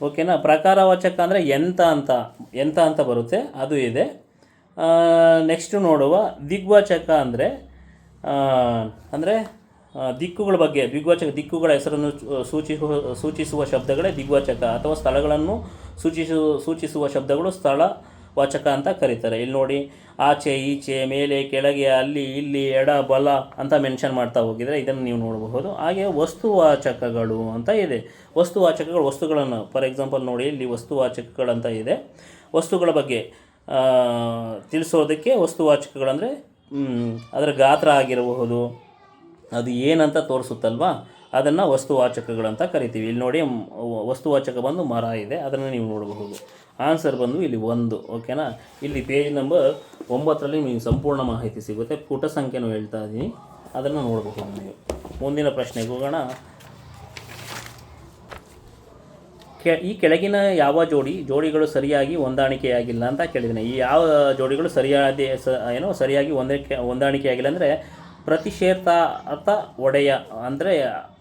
ಓಕೆನಾ. ಪ್ರಕಾರವಾಚಕ ಅಂದರೆ ಎಂತ ಅಂತ ಬರುತ್ತೆ, ಅದು ಇದೆ. ನೆಕ್ಸ್ಟು ನೋಡುವ ದಿಗ್ವಾಚಕ ಅಂದರೆ ದಿಕ್ಕುಗಳ ಬಗ್ಗೆ, ದಿಕ್ಕುಗಳ ಹೆಸರನ್ನು ಸೂಚಿಸುವ ಶಬ್ದಗಳೇ ದಿಗ್ವಾಚಕ, ಅಥವಾ ಸ್ಥಳಗಳನ್ನು ಸೂಚಿಸುವ ಶಬ್ದಗಳು ಸ್ಥಳವಾಚಕ ಅಂತ ಕರೀತಾರೆ. ಇಲ್ಲಿ ನೋಡಿ, ಆಚೆ ಈಚೆ, ಮೇಲೆ ಕೆಳಗೆ, ಅಲ್ಲಿ ಇಲ್ಲಿ, ಎಡ ಬಲ ಅಂತ ಮೆನ್ಷನ್ ಮಾಡ್ತಾ ಹೋಗಿದರೆ ಇದನ್ನು ನೀವು ನೋಡಬಹುದು. ಹಾಗೆ ವಸ್ತುವಾಚಕಗಳು ಅಂತ ಇದೆ. ವಸ್ತುವಾಚಕಗಳು ವಸ್ತುಗಳನ್ನು, ಫಾರ್ ಎಕ್ಸಾಂಪಲ್ ನೋಡಿ, ಇಲ್ಲಿ ವಸ್ತುವಾಚಕಗಳಂತ ಇದೆ. ವಸ್ತುಗಳ ಬಗ್ಗೆ ತಿಳಿಸೋದಕ್ಕೆ ವಸ್ತುವಾಚಕಗಳಂದರೆ ಅದರ ಗಾತ್ರ ಆಗಿರಬಹುದು, ಅದು ಏನಂತ ತೋರಿಸುತ್ತಲ್ವಾ, ಅದನ್ನು ವಸ್ತುವಾಚಕಗಳಂತ ಕರಿತೀವಿ. ಇಲ್ಲಿ ನೋಡಿ, ವಸ್ತುವಾಚಕ ಬಂದು ಮರ ಇದೆ, ಅದನ್ನು ನೀವು ನೋಡಬಹುದು. ಆನ್ಸರ್ ಬಂದು ಇಲ್ಲಿ 1. ಓಕೆನಾ. ಇಲ್ಲಿ ಪೇಜ್ ನಂಬರ್ 9ರಲ್ಲಿ ನಿಮಗೆ ಸಂಪೂರ್ಣ ಮಾಹಿತಿ ಸಿಗುತ್ತೆ. ಪುಟ ಸಂಖ್ಯೆನೂ ಹೇಳ್ತಾ ಇದ್ದೀನಿ, ಅದನ್ನು ನೋಡಬಹುದು ನೀವು. ಮುಂದಿನ ಪ್ರಶ್ನೆಗೆ ಹೋಗೋಣ. ಈ ಕೆಳಗಿನ ಯಾವ ಜೋಡಿಗಳು ಸರಿಯಾಗಿ ಹೊಂದಾಣಿಕೆಯಾಗಿಲ್ಲ ಅಂತ ಕೇಳಿದ್ದೀನಿ. ಈ ಯಾವ ಜೋಡಿಗಳು ಸರಿಯಾಗಿ ಹೊಂದಾಣಿಕೆಯಾಗಿಲ್ಲ ಅಂದರೆ ಪ್ರತಿಷೇಧಾರ್ಥ ಒಡೆಯ, ಅಂದರೆ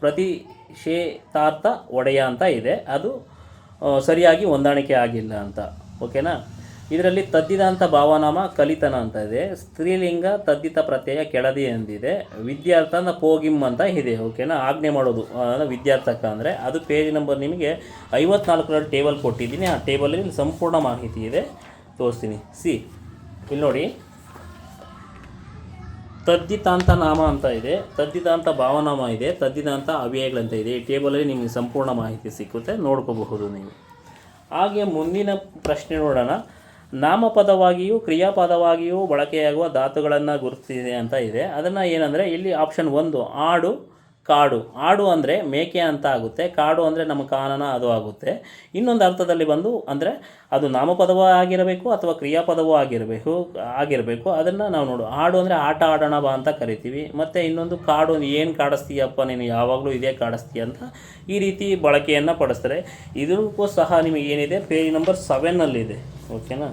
ಪ್ರತಿಷೇಧಾರ್ಥ ಒಡೆಯ ಅಂತ ಇದೆ, ಅದು ಸರಿಯಾಗಿ ಹೊಂದಾಣಿಕೆ ಆಗಿಲ್ಲ ಅಂತ. ಓಕೆನಾ. ಇದರಲ್ಲಿ ತದ್ದಿದಾಂತ ಭಾವನಾಮ ಕಲಿತನ ಅಂತ ಇದೆ. ಸ್ತ್ರೀಲಿಂಗ ತದ್ದಿತ ಪ್ರತ್ಯಯ ಕೆಳದಿ ಎಂದಿದೆ. ವಿದ್ಯಾರ್ಥ ಅಂತ ಪೋಗಿಮ್ ಅಂತ ಇದೆ. ಓಕೆನಾ. ಆಜ್ಞೆ ಮಾಡೋದು ವಿದ್ಯಾರ್ಥಕ ಅಂದರೆ ಅದು ಪೇಜ್ ನಂಬರ್ ನಿಮಗೆ 54ರಲ್ಲಿ ಟೇಬಲ್ ಕೊಟ್ಟಿದ್ದೀನಿ. ಆ ಟೇಬಲಲ್ಲಿ ಸಂಪೂರ್ಣ ಮಾಹಿತಿ ಇದೆ, ತೋರಿಸ್ತೀನಿ. ಸಿ, ಇಲ್ಲಿ ನೋಡಿ, ತದ್ದಿತಾಂತ ನಾಮ ಅಂತ ಇದೆ, ತದ್ದಿತಾಂತ ಭಾವನಾಮ ಇದೆ, ತದ್ದಿತಾಂತ ಅವ್ಯಯಗಳಂತ ಇದೆ. ಈ ಟೇಬಲಲ್ಲಿ ನಿಮಗೆ ಸಂಪೂರ್ಣ ಮಾಹಿತಿ ಸಿಕ್ಕುತ್ತೆ, ನೋಡ್ಕೋಬಹುದು ನೀವು. ಹಾಗೆ ಮುಂದಿನ ಪ್ರಶ್ನೆ ನೋಡೋಣ. ನಾಮಪದವಾಗಿಯೂ ಕ್ರಿಯಾಪದವಾಗಿಯೂ ಬಳಕೆಯಾಗುವ ಧಾತುಗಳನ್ನು ಗುರುತಿಸಿದೆ ಅಂತ ಇದೆ. ಅದನ್ನು ಏನಂದರೆ ಇಲ್ಲಿ ಆಪ್ಷನ್ 1 ಆಡು, ಕಾಡು. ಆಡು ಅಂದರೆ ಮೇಕೆ ಅಂತ ಆಗುತ್ತೆ, ಕಾಡು ಅಂದರೆ ನಮ್ಮ ಕಾನನ ಅದು ಆಗುತ್ತೆ. ಇನ್ನೊಂದು ಅರ್ಥದಲ್ಲಿ ಬಂದು ಅಂದರೆ ಅದು ನಾಮಪದವೂ ಆಗಿರಬೇಕು ಅಥವಾ ಕ್ರಿಯಾಪದವೂ ಆಗಿರಬೇಕು. ಅದನ್ನು ನಾವು ನೋಡು. ಆಡು ಅಂದರೆ ಆಟ ಆಡೋಣ ಬಾ ಅಂತ ಕರಿತೀವಿ. ಮತ್ತು ಇನ್ನೊಂದು ಕಾಡು, ಏನು ಕಾಡಿಸ್ತೀಯಪ್ಪ ನೀನು, ಯಾವಾಗಲೂ ಇದೇ ಕಾಡಿಸ್ತೀಯ ಅಂತ ಈ ರೀತಿ ಬಳಕೆಯನ್ನು ಪಡಿಸ್ತಾರೆ. ಇದಕ್ಕೂ ಸಹ ನಿಮಗೆ ಏನಿದೆ, ಪೇಜ್ ನಂಬರ್ 7ನಲ್ಲಿದೆ. ಓಕೆನಾ.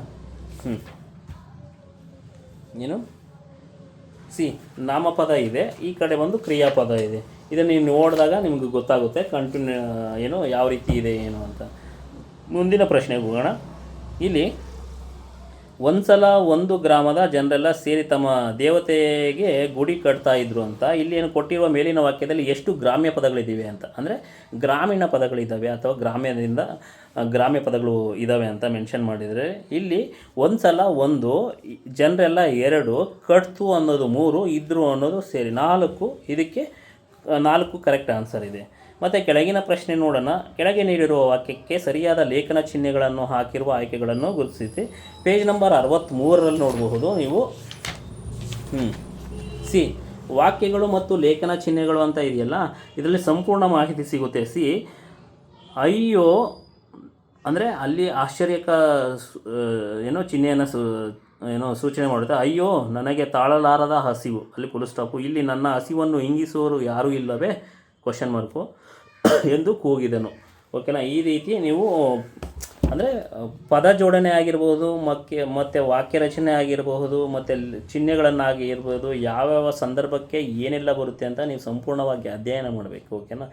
ಏನು ಸಿ, ನಾಮಪದ ಇದೆ, ಈ ಕಡೆ ಒಂದು ಕ್ರಿಯಾಪದ ಇದೆ. ಇದನ್ನು ನೀವು ನೋಡಿದಾಗ ನಿಮಗೆ ಗೊತ್ತಾಗುತ್ತೆ ಯಾವ ರೀತಿ ಇದೆ ಏನು ಅಂತ. ಮುಂದಿನ ಪ್ರಶ್ನೆಗೆ ಹೋಗೋಣ. ಇಲ್ಲಿ ಒಂದ್ಸಲ ಒಂದು ಗ್ರಾಮದ ಜನರೆಲ್ಲ ಸೇರಿ ತಮ್ಮ ದೇವತೆಗೆ ಗುಡಿ ಕಟ್ತಾ ಇದ್ರು ಅಂತ ಇಲ್ಲಿ ಏನು ಕೊಟ್ಟಿರುವ ಮೇಲಿನ ವಾಕ್ಯದಲ್ಲಿ ಎಷ್ಟು ಗ್ರಾಮ್ಯ ಪದಗಳಿದ್ದಾವೆ ಅಂತ, ಅಂದರೆ ಗ್ರಾಮೀಣ ಪದಗಳಿದ್ದಾವೆ ಅಥವಾ ಗ್ರಾಮ್ಯ ಪದಗಳು ಇದ್ದಾವೆ ಅಂತ ಮೆನ್ಷನ್ ಮಾಡಿದರೆ, ಇಲ್ಲಿ ಒಂದ್ಸಲ ಒಂದು, ಜನರೆಲ್ಲ 2, ಕಟ್ತು ಅನ್ನೋದು 3, ಇದ್ರು ಅನ್ನೋದು ಸೇರಿ 4. ಇದಕ್ಕೆ 4 ಕರೆಕ್ಟ್ ಆನ್ಸರ್ ಇದೆ. ಮತ್ತು ಕೆಳಗಿನ ಪ್ರಶ್ನೆ ನೋಡೋಣ. ಕೆಳಗೆ ನೀಡಿರುವ ವಾಕ್ಯಕ್ಕೆ ಸರಿಯಾದ ಲೇಖನ ಚಿಹ್ನೆಗಳನ್ನು ಹಾಕಿರುವ ಆಯ್ಕೆಗಳನ್ನು ಗುರುತಿಸಿ. ಪೇಜ್ ನಂಬರ್ 63ರಲ್ಲಿ ನೋಡಬಹುದು ನೀವು. ಸಿ, ವಾಕ್ಯಗಳು ಮತ್ತು ಲೇಖನ ಚಿಹ್ನೆಗಳು ಅಂತ ಇದೆಯಲ್ಲ, ಇದರಲ್ಲಿ ಸಂಪೂರ್ಣ ಮಾಹಿತಿ ಸಿಗುತ್ತೆ. ಅಯ್ಯೋ ಅಂದರೆ ಅಲ್ಲಿ ಆಶ್ಚರ್ಯಕ ಚಿಹ್ನೆಯನ್ನು ಸೂಚನೆ ಮಾಡುತ್ತೆ. ಅಯ್ಯೋ ನನಗೆ ತಾಳಲಾರದ ಹಸಿವು, ಅಲ್ಲಿ ಫುಲ್ ಸ್ಟಾಪು. ಇಲ್ಲಿ ನನ್ನ ಹಸಿವನ್ನು ಇಂಗಿಸುವವರು ಯಾರೂ ಇಲ್ಲವೇ ಕ್ವಶನ್ ಮಾರ್ಕು ಎಂದು ಕೂಗಿದನು. ಓಕೆನಾ. ಈ ರೀತಿ ನೀವು ಅಂದರೆ ಪದ ಜೋಡಣೆ ಆಗಿರ್ಬೋದು, ಮತ್ತು ವಾಕ್ಯ ರಚನೆ ಆಗಿರಬಹುದು, ಮತ್ತು ಚಿಹ್ನೆಗಳನ್ನಾಗಿರ್ಬೋದು, ಯಾವ್ಯಾವ ಸಂದರ್ಭಕ್ಕೆ ಏನೆಲ್ಲ ಬರುತ್ತೆ ಅಂತ ನೀವು ಸಂಪೂರ್ಣವಾಗಿ ಅಧ್ಯಯನ ಮಾಡಬೇಕು. ಓಕೆನಾ.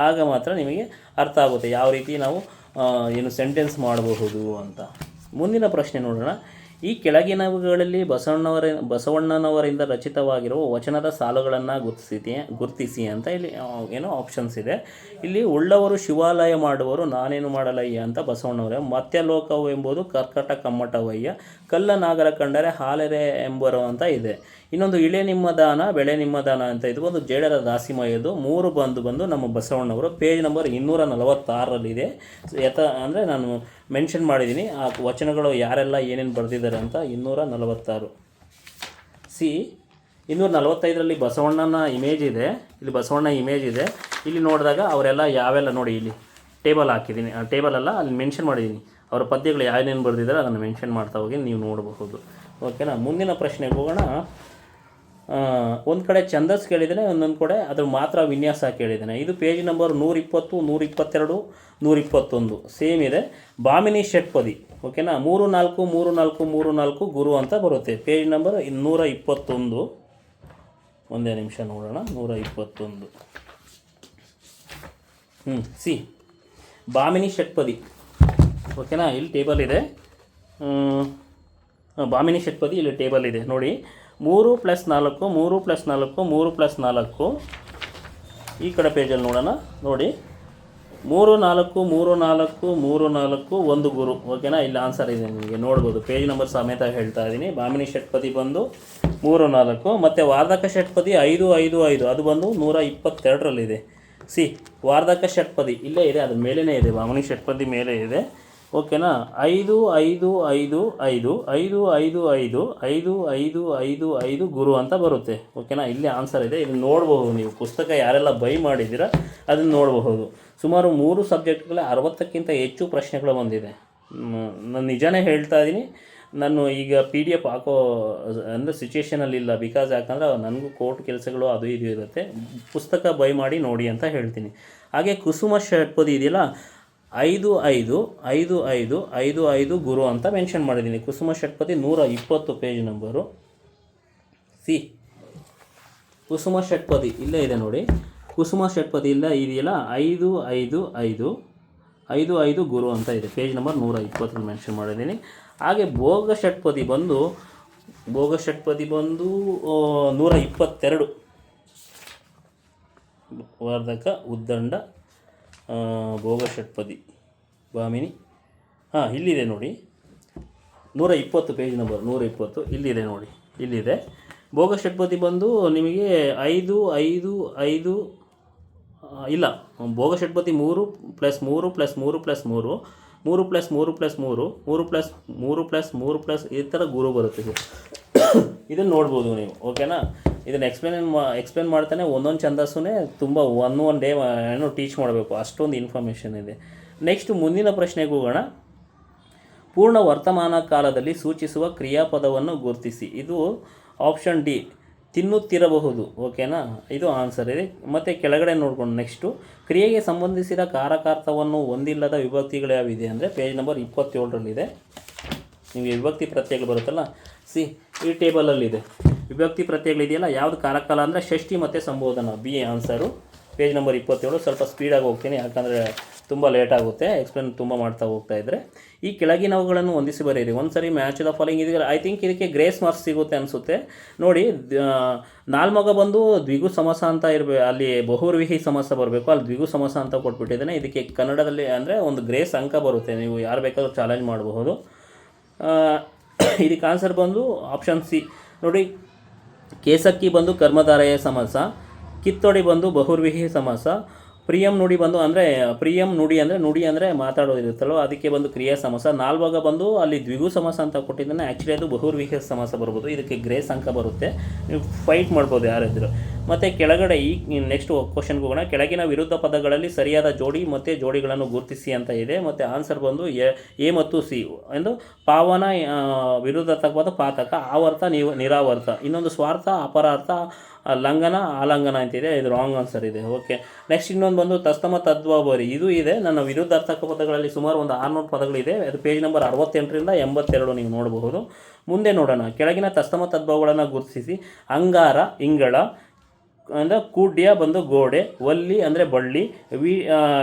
ಆಗ ಮಾತ್ರ ನಿಮಗೆ ಅರ್ಥ ಆಗುತ್ತೆ ಯಾವ ರೀತಿ ನಾವು ಸೆಂಟೆನ್ಸ್ ಮಾಡಬಹುದು ಅಂತ. ಮುಂದಿನ ಪ್ರಶ್ನೆ ನೋಡೋಣ. ಈ ಕೆಳಗಿನವುಗಳಲ್ಲಿ ಬಸವಣ್ಣನವರಿಂದ ರಚಿತವಾಗಿರುವ ವಚನದ ಸಾಲುಗಳನ್ನು ಗುರುತಿಸಿ ಅಂತ ಇಲ್ಲಿ ಆಪ್ಷನ್ಸ್ ಇದೆ. ಇಲ್ಲಿ ಉಳ್ಳವರು ಶಿವಾಲಯ ಮಾಡುವರು, ನಾನೇನು ಮಾಡಲಯ್ಯ ಅಂತ ಬಸವಣ್ಣವರೇ. ಮತ್ಯಲೋಕವು ಎಂಬುದು ಕರ್ಕಟ ಕಮ್ಮಟವಯ್ಯ, ಕಲ್ಲ ನಾಗರ ಕಂಡರೆ ಹಾಲೆರೆ ಎಂಬರು ಅಂತ ಇದೆ. ಇನ್ನೊಂದು ಇಳೆ ನಿಮ್ಮ ದಾನ ಬೆಳೆ ನಿಮ್ಮ ದಾನ ಅಂತ ಇದು ಒಂದು ಜೇಡರ ದಾಸಿಮಯದು. 3 ಬಂದು ನಮ್ಮ ಬಸವಣ್ಣವರು. ಪೇಜ್ ನಂಬರ್ 246ರಲ್ಲಿದೆ. ಅಂದರೆ ನಾನು ಮೆನ್ಷನ್ ಮಾಡಿದ್ದೀನಿ ಆ ವಚನಗಳು ಯಾರೆಲ್ಲ ಏನೇನು ಬರೆದಿದ್ದಾರೆ ಅಂತ. 246. 245ರಲ್ಲಿ ಬಸವಣ್ಣನ ಇಮೇಜ್ ಇದೆ. ಇಲ್ಲಿ ಬಸವಣ್ಣ ಇಮೇಜ್ ಇದೆ. ಇಲ್ಲಿ ನೋಡಿದಾಗ ಅವರೆಲ್ಲ ಯಾವೆಲ್ಲ ನೋಡಿ, ಇಲ್ಲಿ ಟೇಬಲ್ ಹಾಕಿದ್ದೀನಿ. ಆ ಟೇಬಲೆಲ್ಲ ಅಲ್ಲಿ ಮೆನ್ಷನ್ ಮಾಡಿದ್ದೀನಿ. ಅವರ ಪದ್ಯಗಳು ಯಾವೇನೇನು ಬರೆದಿದ್ದಾರೆ ಅದನ್ನು ಮೆನ್ಷನ್ ಮಾಡ್ತಾ ಹೋಗಿ ನೀವು ನೋಡಬಹುದು. ಓಕೆನಾ. ಮುಂದಿನ ಪ್ರಶ್ನೆಗೆ ಹೋಗೋಣ. ಒಂದು ಕಡೆ ಛಂದಸ್ ಕೇಳಿದ್ದೇನೆ, ಒಂದೊಂದು ಕಡೆ ಅದ್ರ ಮಾತ್ರ ವಿನ್ಯಾಸ ಕೇಳಿದ್ದೇನೆ. ಇದು ಪೇಜ್ ನಂಬರ್ 120, 122, 121 ಸೇಮ್ ಇದೆ. ಭಾಮಿನಿ ಷಟ್ಪದಿ. ಓಕೆನಾ. 3 4 3 4 3 4 ಗುರು ಅಂತ ಬರುತ್ತೆ. Page number 121. ಒಂದೇ ನಿಮಿಷ ನೋಡೋಣ. 121. ಭಾಮಿನಿ ಷಟ್ಪದಿ. ಓಕೆನಾ. ಇಲ್ಲಿ ಟೇಬಲ್ ಇದೆ. ಭಾಮಿನಿ ಷಟ್ಪದಿ ಇಲ್ಲಿ ಟೇಬಲ್ ಇದೆ ನೋಡಿ. 3 + 4 3 + 4 3 + 4. ಈ ಕಡೆ ಪೇಜಲ್ಲಿ ನೋಡೋಣ ನೋಡಿ. 3 4 3 4 3 4 1 ಗುರು. ಓಕೆನಾ. ಇಲ್ಲಿ ಆನ್ಸರ್ ಇದೆ, ನಿಮಗೆ ನೋಡ್ಬೋದು. ಪೇಜ್ ನಂಬರ್ ಸಮೇತ ಹೇಳ್ತಾ ಇದ್ದೀನಿ. ಭಾಮಿನಿ ಷಟ್ಪದಿ ಬಂದು 3 4. ಮತ್ತು ವಾರ್ಧಕ ಷಟ್ಪದಿ 5 5 5 ಅದು ಬಂದು 122ರಲ್ಲಿದೆ. ವಾರ್ಧಕ ಷಟ್ಪದಿ ಇಲ್ಲೇ ಇದೆ, ಅದ್ರ ಮೇಲೇ ಇದೆ. ಭಾಮಿನಿ ಷಟ್ಪದಿ ಮೇಲೆ ಇದೆ. ಓಕೆನಾ. 5 5 5 5 5 5 5 5 5 5 5 ಗುರು ಅಂತ ಬರುತ್ತೆ. ಓಕೆನಾ. ಇಲ್ಲಿ ಆನ್ಸರ್ ಇದೆ. ಇಲ್ಲಿ ನೋಡಬಹುದು ನೀವು, ಪುಸ್ತಕ ಯಾರೆಲ್ಲ ಬೈ ಮಾಡಿದ್ದೀರಾ ಅದನ್ನು ನೋಡಬಹುದು. ಸುಮಾರು 3 ಸಬ್ಜೆಕ್ಟ್ಗಳ 60ಕ್ಕಿಂತ ಹೆಚ್ಚು ಪ್ರಶ್ನೆಗಳು ಬಂದಿದೆ. ನಾನು ನಿಜಾನೇ ಹೇಳ್ತಾ ಇದ್ದೀನಿ. ನಾನು ಈಗ PDF ಹಾಕೋ ಅಂದರೆ ಸಿಚುವೇಷನಲ್ಲಿಲ್ಲ. ಬಿಕಾಸ್ ಯಾಕಂದರೆ ನನಗೂ ಕೋರ್ಟ್ ಕೆಲಸಗಳು ಅದು ಇದು ಇರುತ್ತೆ. ಪುಸ್ತಕ ಬೈ ಮಾಡಿ ನೋಡಿ ಅಂತ ಹೇಳ್ತೀನಿ. ಹಾಗೆ ಕುಸುಮ ಷಟ್ಪದಿ ಇದೆಯಲ್ಲ, 5 5 5 5 5 5 ಗುರು ಅಂತ ಮೆನ್ಷನ್ ಮಾಡಿದ್ದೀನಿ. ಕುಸುಮ ಷಟ್ಪದಿ 120 ಪೇಜ್ ನಂಬರು. ಕುಸುಮ ಷಟ್ಪದಿ ಇಲ್ಲೇ ಇದೆ ನೋಡಿ. ಕುಸುಮ ಷಟ್ಪದಿ ಇಲ್ಲ ಇದೆಯಲ್ಲ, 5 5 5 5 5 ಗುರು ಅಂತ ಇದೆ. ಪೇಜ್ ನಂಬರ್ 120 ಮೆನ್ಷನ್ ಮಾಡಿದ್ದೀನಿ. ಹಾಗೆ ಭೋಗ ಷಟ್ಪದಿ ಬಂದು 122. ವಾರ್ಧಕ ಉದ್ದಂಡ ಭೋಗ ಷಟ್ಪದಿ ಭಾಮಿನಿ. ಇಲ್ಲಿದೆ ನೋಡಿ. 120 ಪೇಜ್ ನಂಬರ್ 120 ಇಲ್ಲಿದೆ ನೋಡಿ. ಇಲ್ಲಿದೆ. ಭೋಗ ಷಟ್ಪದಿ ಬಂದು ನಿಮಗೆ 5 5 5 ಇಲ್ಲ, ಭೋಗ ಷಟ್ಪದಿ 3 + 3 + 3 + 3 3 + 3 + 3 3 + 3 + 3 + ಈ ಥರ ಗುರು ಬರುತ್ತೆ. ಇದನ್ನು ನೋಡ್ಬೋದು ನೀವು. ಓಕೆನಾ. ಇದನ್ನು ಎಕ್ಸ್ಪ್ಲೇನ್ ಮಾಡ್ತಾನೆ ಒಂದೊಂದು ಛಂದಸ್ಸು ತುಂಬ ಒನ್ ಡೇ ಟೀಚ್ ಮಾಡಬೇಕು, ಅಷ್ಟೊಂದು ಇನ್ಫಾರ್ಮೇಷನ್ ಇದೆ. ನೆಕ್ಸ್ಟ್ ಮುಂದಿನ ಪ್ರಶ್ನೆಗೆ ಹೋಗೋಣ. ಪೂರ್ಣ ವರ್ತಮಾನ ಕಾಲದಲ್ಲಿ ಸೂಚಿಸುವ ಕ್ರಿಯಾಪದವನ್ನು ಗುರುತಿಸಿ. ಇದು ಆಪ್ಷನ್ ಡಿ, ತಿನ್ನುತ್ತಿರಬಹುದು. ಓಕೆನಾ. ಇದು ಆನ್ಸರ್ ಇದೆ. ಮತ್ತು ಕೆಳಗಡೆ ನೋಡ್ಕೊಂಡು ನೆಕ್ಸ್ಟು ಕ್ರಿಯೆಗೆ ಸಂಬಂಧಿಸಿದ ಕಾರಕಾರ್ಥವನ್ನು ಹೊಂದಿಲ್ಲದ ವಿಭಕ್ತಿಗಳು ಯಾವಿದೆ ಅಂದರೆ ಪೇಜ್ ನಂಬರ್ 27ರಲ್ಲಿದೆ. ನಿಮಗೆ ವಿಭಕ್ತಿ ಪ್ರತ್ಯಯಗಳು ಬರುತ್ತಲ್ಲ, ಈ ಟೇಬಲಲ್ಲಿದೆ. ವಿಭಕ್ತಿ ಪ್ರತ್ಯಯಗಳಿದೆಯಲ್ಲ, ಯಾವುದು ಕಾರಕಾಲ ಅಂದರೆ ಷಷ್ಠಿ ಮತ್ತು ಸಂಬೋಧನ. B answer. Page number 27. ಸ್ವಲ್ಪ ಸ್ಪೀಡಾಗಿ ಹೋಗ್ತೀನಿ ಯಾಕಂದರೆ ತುಂಬ ಲೇಟ್ ಆಗುತ್ತೆ ಎಕ್ಸ್ಪ್ಲೇನ್ ತುಂಬ ಮಾಡ್ತಾ ಹೋಗ್ತಾ ಇದ್ದರೆ. ಈ ಕೆಳಗಿನವುಗಳನ್ನು ಹೊಂದಿಸಿ ಬರೆಯಿರಿ. ಒಂದು ಸರಿ ಮ್ಯಾಚ್ ದ ಫಾಲೋಯಿಂಗ್ ಇದೆ. ಐ ಥಿಂಕ್ ಇದಕ್ಕೆ ಗ್ರೇಸ್ ಮಾರ್ಕ್ಸ್ ಸಿಗುತ್ತೆ ಅನಿಸುತ್ತೆ ನೋಡಿ. ನಾಲ್ಮಗ ಬಂದು ದ್ವಿಗು ಸಮಾಸ ಅಂತ ಇರಬೇಕು, ಅಲ್ಲಿ ಬಹುರ್ವಿಹಿ ಸಮಾಸ ಬರಬೇಕು, ಅಲ್ಲಿ ದ್ವಿಗು ಸಮಾಸ ಅಂತ ಕೊಟ್ಬಿಟ್ಟಿದ್ದೇನೆ. ಇದಕ್ಕೆ ಕನ್ನಡದಲ್ಲಿ ಅಂದರೆ ಒಂದು ಗ್ರೇಸ್ ಅಂಕ ಬರುತ್ತೆ. ನೀವು ಯಾರು ಬೇಕಾದರೂ ಚಾಲೆಂಜ್ ಮಾಡಬಹುದು. ಇದಕ್ಕೆ ಆನ್ಸರ್ ಬಂದು ಆಪ್ಷನ್ ಸಿ ನೋಡಿ. ಕೇಸಕ್ಕಿ ಬಂದು ಕರ್ಮಧಾರಯ ಸಮಾಸ, ಕಿತ್ತೊಡಿ ಬಂದು ಬಹುರ್ವಿಹಿ ಸಮಾಸ, ಪ್ರಿಯಂ ನುಡಿ ಬಂದು ಅಂದರೆ ಪ್ರಿಯಂ ನುಡಿ ಅಂದರೆ ನುಡಿ ಅಂದರೆ ಮಾತಾಡೋದಿರುತ್ತಲ್ಲೋ ಅದಕ್ಕೆ ಬಂದು ಕ್ರಿಯಾ ಸಮಾಸ. ನಾಲ್ವಾಗ ಬಂದು ಅಲ್ಲಿ ದ್ವಿಗು ಸಮಾಸ ಅಂತ ಕೊಟ್ಟಿದ್ದಾನೆ. ಆ್ಯಕ್ಚುಲಿ ಅದು ಬಹುರ್ವಿಹ ಸಮಾಸ ಬರ್ಬೋದು. ಇದಕ್ಕೆ ಗ್ರೇಸ್ ಅಂಕ ಬರುತ್ತೆ, ನೀವು ಫೈಟ್ ಮಾಡ್ಬೋದು ಯಾರಿದ್ರು. ಮತ್ತು ಕೆಳಗಡೆ ಈ ನೆಕ್ಸ್ಟ್ ಕ್ವಶನ್ಗೆ ಹೋಗೋಣ. ಕೆಳಗಿನ ವಿರುದ್ಧ ಪದಗಳಲ್ಲಿ ಸರಿಯಾದ ಜೋಡಿ ಮತ್ತು ಜೋಡಿಗಳನ್ನು ಗುರುತಿಸಿ ಅಂತ ಇದೆ. ಮತ್ತು ಆನ್ಸರ್ ಬಂದು ಎ ಮತ್ತು ಸಿ ಎಂದು ಪಾವನ ವಿರುದ್ಧಾರ್ಥಕವಾದ ಪಾತಕ, ಆವರ್ತ ನಿರಾವರ್ತ, ಇನ್ನೊಂದು ಸ್ವಾರ್ಥ ಅಪರಾರ್ಥ, ಲಂಘನ ಆಲಂಘನ ಅಂತಿದೆ. ಇದು ರಾಂಗ್ ಆನ್ಸರ್ ಇದೆ. ಓಕೆ, ನೆಕ್ಸ್ಟ್ ಇನ್ನೊಂದು ಬಂದು ತಸ್ತಮ ತದ್ವಾಬರಿ, ಇದು ಇದೆ ನನ್ನ ವಿರುದ್ಧಾರ್ಥಕ ಪದಗಳಲ್ಲಿ ಸುಮಾರು ಒಂದು 600 ಪದಗಳಿದೆ. ಅದು ಪೇಜ್ ನಂಬರ್ 68ರಿಂದ 82 ನೀವು ನೋಡಬಹುದು. ಮುಂದೆ ನೋಡೋಣ. ಕೆಳಗಿನ ತಸ್ತಮ ತದ್ಭವಗಳನ್ನು ಗುರುತಿಸಿ. ಅಂಗಾರ ಇಂಗಳ ಅಂದರೆ ಕೂಡ್ಯ ಬಂದು ಗೋಡೆ, ವಲ್ಲಿ ಅಂದರೆ ಬಳ್ಳಿ,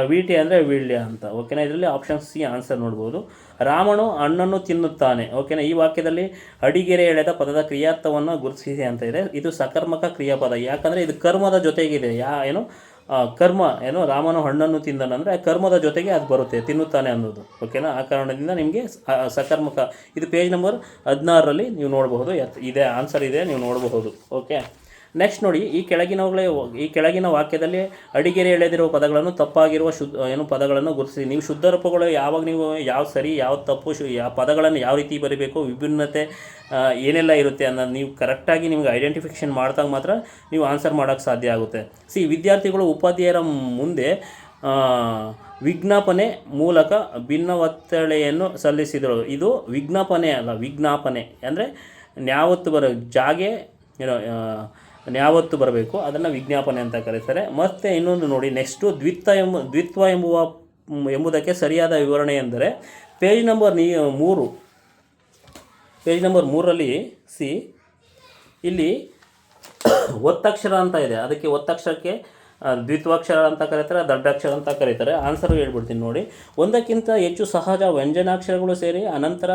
ವೀಟೆ ಅಂದರೆ ವೀಳ್ಯ ಅಂತ. ಓಕೆನಾ, ಇದರಲ್ಲಿ ಆಪ್ಷನ್ ಸಿ ಆನ್ಸರ್ ನೋಡ್ಬೋದು. ರಾಮನು ಹಣ್ಣನ್ನು ತಿನ್ನುತ್ತಾನೆ. ಓಕೆನಾ, ಈ ವಾಕ್ಯದಲ್ಲಿ ಅಡಿಗೆರೆ ಎಳೆದ ಪದದ ಕ್ರಿಯಾರ್ಥವನ್ನು ಗುರುತಿಸಿ ಅಂತ ಇದೆ. ಇದು ಸಕರ್ಮಕ ಕ್ರಿಯಾಪದ, ಯಾಕಂದರೆ ಇದು ಕರ್ಮದ ಜೊತೆಗಿದೆ. ಕರ್ಮ ಏನು, ರಾಮನು ಹಣ್ಣನ್ನು ತಿಂದನಂದರೆ ಕರ್ಮದ ಜೊತೆಗೆ ಅದು ಬರುತ್ತೆ, ತಿನ್ನುತ್ತಾನೆ ಅನ್ನೋದು. ಓಕೆನಾ, ಆ ಕಾರಣದಿಂದ ನಿಮಗೆ ಸಕರ್ಮಕ. ಇದು ಪೇಜ್ ನಂಬರ್ 16ರಲ್ಲಿ ನೀವು ನೋಡಬಹುದು. ಇದೆ ಆನ್ಸರ್ ಇದೆ, ನೀವು ನೋಡಬಹುದು. ಓಕೆ, ನೆಕ್ಸ್ಟ್ ನೋಡಿ. ಈ ಕೆಳಗಿನ ವಾಕ್ಯದಲ್ಲಿ ಅಡಿಗೆರೆ ಎಳೆದಿರುವ ಪದಗಳನ್ನು ತಪ್ಪಾಗಿರುವ ಪದಗಳನ್ನು ಗುರುತಿಸಿ. ನೀವು ಶುದ್ಧ ರೂಪಗಳು ಯಾವಾಗ ನೀವು ಯಾವ ಸರಿ ಯಾವ ತಪ್ಪು ಯಾವ ಪದಗಳನ್ನು ಯಾವ ರೀತಿ ಬರೀಬೇಕು, ವಿಭಿನ್ನತೆ ಏನೆಲ್ಲ ಇರುತ್ತೆ ಅನ್ನೋದು ನೀವು ಕರೆಕ್ಟಾಗಿ ನಿಮ್ಗೆ ಐಡೆಂಟಿಫಿಕೇಷನ್ ಮಾಡಿದಾಗ ಮಾತ್ರ ನೀವು ಆನ್ಸರ್ ಮಾಡೋಕ್ಕೆ ಸಾಧ್ಯ ಆಗುತ್ತೆ. ವಿದ್ಯಾರ್ಥಿಗಳು ಉಪಾಧ್ಯಾಯರ ಮುಂದೆ ವಿಜ್ಞಾಪನೆ ಮೂಲಕ ಭಿನ್ನವತ್ತಳೆಯನ್ನು ಸಲ್ಲಿಸಿದರು. ಇದು ವಿಜ್ಞಾಪನೆ ಅಲ್ಲ, ವಿಜ್ಞಾಪನೆ ಅಂದರೆ ನ್ಯಾವತ್ತು ಜಾಗೆ ನ್ಯಾವತ್ತು ಬರಬೇಕು, ಅದನ್ನು ವಿಜ್ಞಾಪನೆ ಅಂತ ಕರೀತಾರೆ. ಮತ್ತು ಇನ್ನೊಂದು ನೋಡಿ, ನೆಕ್ಸ್ಟು ದ್ವಿತ್ವ ಎಂಬುದಕ್ಕೆ ಸರಿಯಾದ ವಿವರಣೆ ಎಂದರೆ ಪೇಜ್ ನಂಬರ್ 3ರಲ್ಲಿ ಇಲ್ಲಿ ಒತ್ತಕ್ಷರ ಅಂತ ಇದೆ. ಅದಕ್ಕೆ ಒತ್ತಕ್ಷರಕ್ಕೆ ದ್ವಿತ್ವಾಕ್ಷರ ಅಂತ ಕರೀತಾರೆ, ದೊಡ್ಡಾಕ್ಷರ ಅಂತ ಕರೀತಾರೆ. ಆನ್ಸರ್ ಹೇಳ್ಬಿಡ್ತೀನಿ ನೋಡಿ. ಒಂದಕ್ಕಿಂತ ಹೆಚ್ಚು ಸಹಜ ವ್ಯಂಜನಾಕ್ಷರಗಳು ಸೇರಿ ಅನಂತರ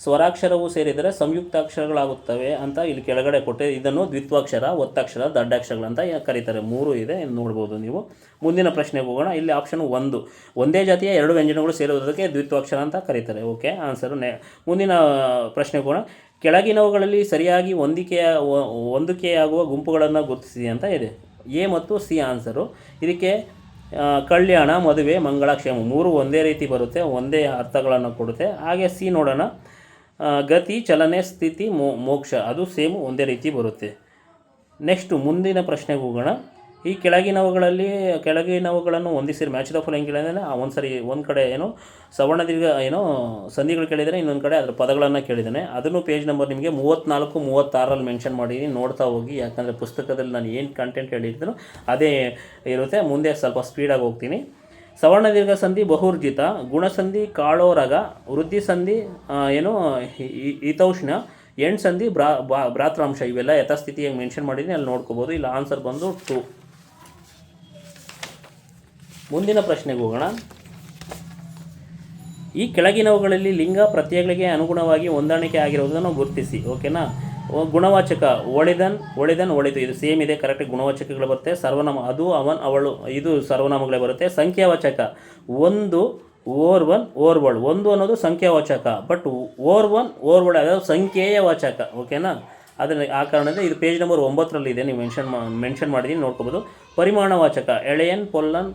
ಸ್ವರಾಕ್ಷರವು ಸೇರಿದರೆ ಸಂಯುಕ್ತಾಕ್ಷರಗಳಾಗುತ್ತವೆ ಅಂತ ಇಲ್ಲಿ ಕೆಳಗಡೆ ಕೊಟ್ಟೆ. ಇದನ್ನು ದ್ವಿತ್ವಾಕ್ಷರ, ಒತ್ತಕ್ಷರ, ದೊಡ್ಡಾಕ್ಷರಗಳಂತ ಕರೀತಾರೆ. 3 ಇದೆ, ನೋಡ್ಬೋದು ನೀವು. ಮುಂದಿನ ಪ್ರಶ್ನೆಗೆ ಹೋಗೋಣ. ಇಲ್ಲಿ ಆಪ್ಷನ್ 1, ಒಂದೇ ಜಾತಿಯ 2 ವ್ಯಂಜನಗಳು ಸೇರುವುದಕ್ಕೆ ದ್ವಿತ್ವಾಕ್ಷರ ಅಂತ ಕರೀತಾರೆ. Okay, answer. ಮುಂದಿನ ಪ್ರಶ್ನೆಗೆ ಹೋಗೋಣ. ಕೆಳಗಿನವುಗಳಲ್ಲಿ ಸರಿಯಾಗಿ ಹೊಂದಿಕೆಯಾಗುವ ಗುಂಪುಗಳನ್ನು ಗುರುತಿಸಿ ಅಂತ ಇದೆ. ಎ ಮತ್ತು ಸಿ ಆನ್ಸರು. ಇದಕ್ಕೆ ಕಲ್ಯಾಣ, ಮದುವೆ, ಮಂಗಳಕ್ಷೇಮ 3 ಒಂದೇ ರೀತಿ ಬರುತ್ತೆ, ಒಂದೇ ಅರ್ಥಗಳನ್ನು ಕೊಡುತ್ತೆ. ಹಾಗೆ ಸಿ ನೋಡೋಣ. ಗತಿ, ಚಲನೆ, ಸ್ಥಿತಿ, ಮೋಕ್ಷ ಅದು ಸೇಮ್ ಒಂದೇ ರೀತಿ ಬರುತ್ತೆ. ನೆಕ್ಸ್ಟು ಮುಂದಿನ ಪ್ರಶ್ನೆಗೆ ಹೋಗೋಣ. ಈ ಕೆಳಗಿನವುಗಳನ್ನು ಹೊಂದಿಸಿರಿ. ಮ್ಯಾಚ್ ದ ಫಾಲೋಯಿಂಗ್ ಕೇಳಿದರೆ ಒಂದು ಕಡೆ ಸವರ್ಣ ದೀರ್ಘ ಸಂಧಿಗಳು ಕೇಳಿದರೆ, ಇನ್ನೊಂದು ಕಡೆ ಅದರ ಪದಗಳನ್ನು ಕೇಳಿದ್ದಾನೆ. ಅದನ್ನು ಪೇಜ್ ನಂಬರ್ ನಿಮಗೆ 34, 36ರಲ್ಲಿ ಮೆನ್ಷನ್ ಮಾಡಿದ್ದೀನಿ, ನೋಡ್ತಾ ಹೋಗಿ. ಯಾಕಂದರೆ ಪುಸ್ತಕದಲ್ಲಿ ನಾನು ಏನು ಕಂಟೆಂಟ್ ಹೇಳಿರ್ತೀನೋ ಅದೇ ಇರುತ್ತೆ. ಮುಂದೆ ಸ್ವಲ್ಪ ಸ್ಪೀಡಾಗಿ ಹೋಗ್ತೀನಿ. ಸವರ್ಣ ದೀರ್ಘ ಸಂಧಿ ಬಹುರ್ಜಿತ, ಗುಣಸಂಧಿ ಕಾಳೋರಗ, ವೃದ್ಧಿ ಸಂಧಿ ಹಿತೌಷ್ಣ, ಎಂಡ್ ಸಂಧಿ ಭ್ರಾತೃಂಶ. ಇವೆಲ್ಲ ಯಥಾಸ್ಥಿತಿಯಾಗಿ ಮೆನ್ಷನ್ ಮಾಡಿದ್ದೀನಿ, ಅಲ್ಲಿ ನೋಡ್ಕೋಬೋದು. ಇಲ್ಲ ಆನ್ಸರ್ ಬಂದು 2. ಮುಂದಿನ ಪ್ರಶ್ನೆಗೆ ಹೋಗೋಣ. ಈ ಕೆಳಗಿನವುಗಳಲ್ಲಿ ಲಿಂಗ ಪ್ರತ್ಯಯಗಳಿಗೆ ಅನುಗುಣವಾಗಿ ಹೊಂದಾಣಿಕೆ ಆಗಿರುವುದನ್ನು ಗುರುತಿಸಿ. ಓಕೆನಾ, ಗುಣವಾಚಕ ಒಳಿದನ್, ಒಳಿತು ಇದು ಸೇಮ್ ಇದೆ, ಕರೆಕ್ಟಾಗಿ ಗುಣವಾಚಕಗಳು ಬರುತ್ತೆ. ಸರ್ವನಾಮ ಅದು, ಅವನ್, ಅವಳು ಇದು ಸರ್ವನಾಮಗಳೇ ಬರುತ್ತೆ. ಸಂಖ್ಯಾವಾಚಕ ಒಂದು, ಓರ್ವನ್, ಓರ್ವಳು. ಒಂದು ಅನ್ನೋದು ಸಂಖ್ಯಾವಾಚಕ, ಬಟ್ ಓರ್ವಳು ಅದಾவது ಸಂಖ್ಯೆಯ ವಾಚಕ. ಓಕೆನಾ, ಅದನ್ನು ಆ ಕಾರಣದಿಂದ ಇದು ಪೇಜ್ ನಂಬರ್ 9ರಲ್ಲಿ ಇದೆ, ನೀವು ಮೆನ್ಷನ್ ಮಾಡಿದ್ದೀನಿ, ನೋಡ್ಕೋಬೋದು. ಪರಿಮಾಣವಾಚಕ ಎಳೆಯನ್, ಪೊಲ್ಲನ್,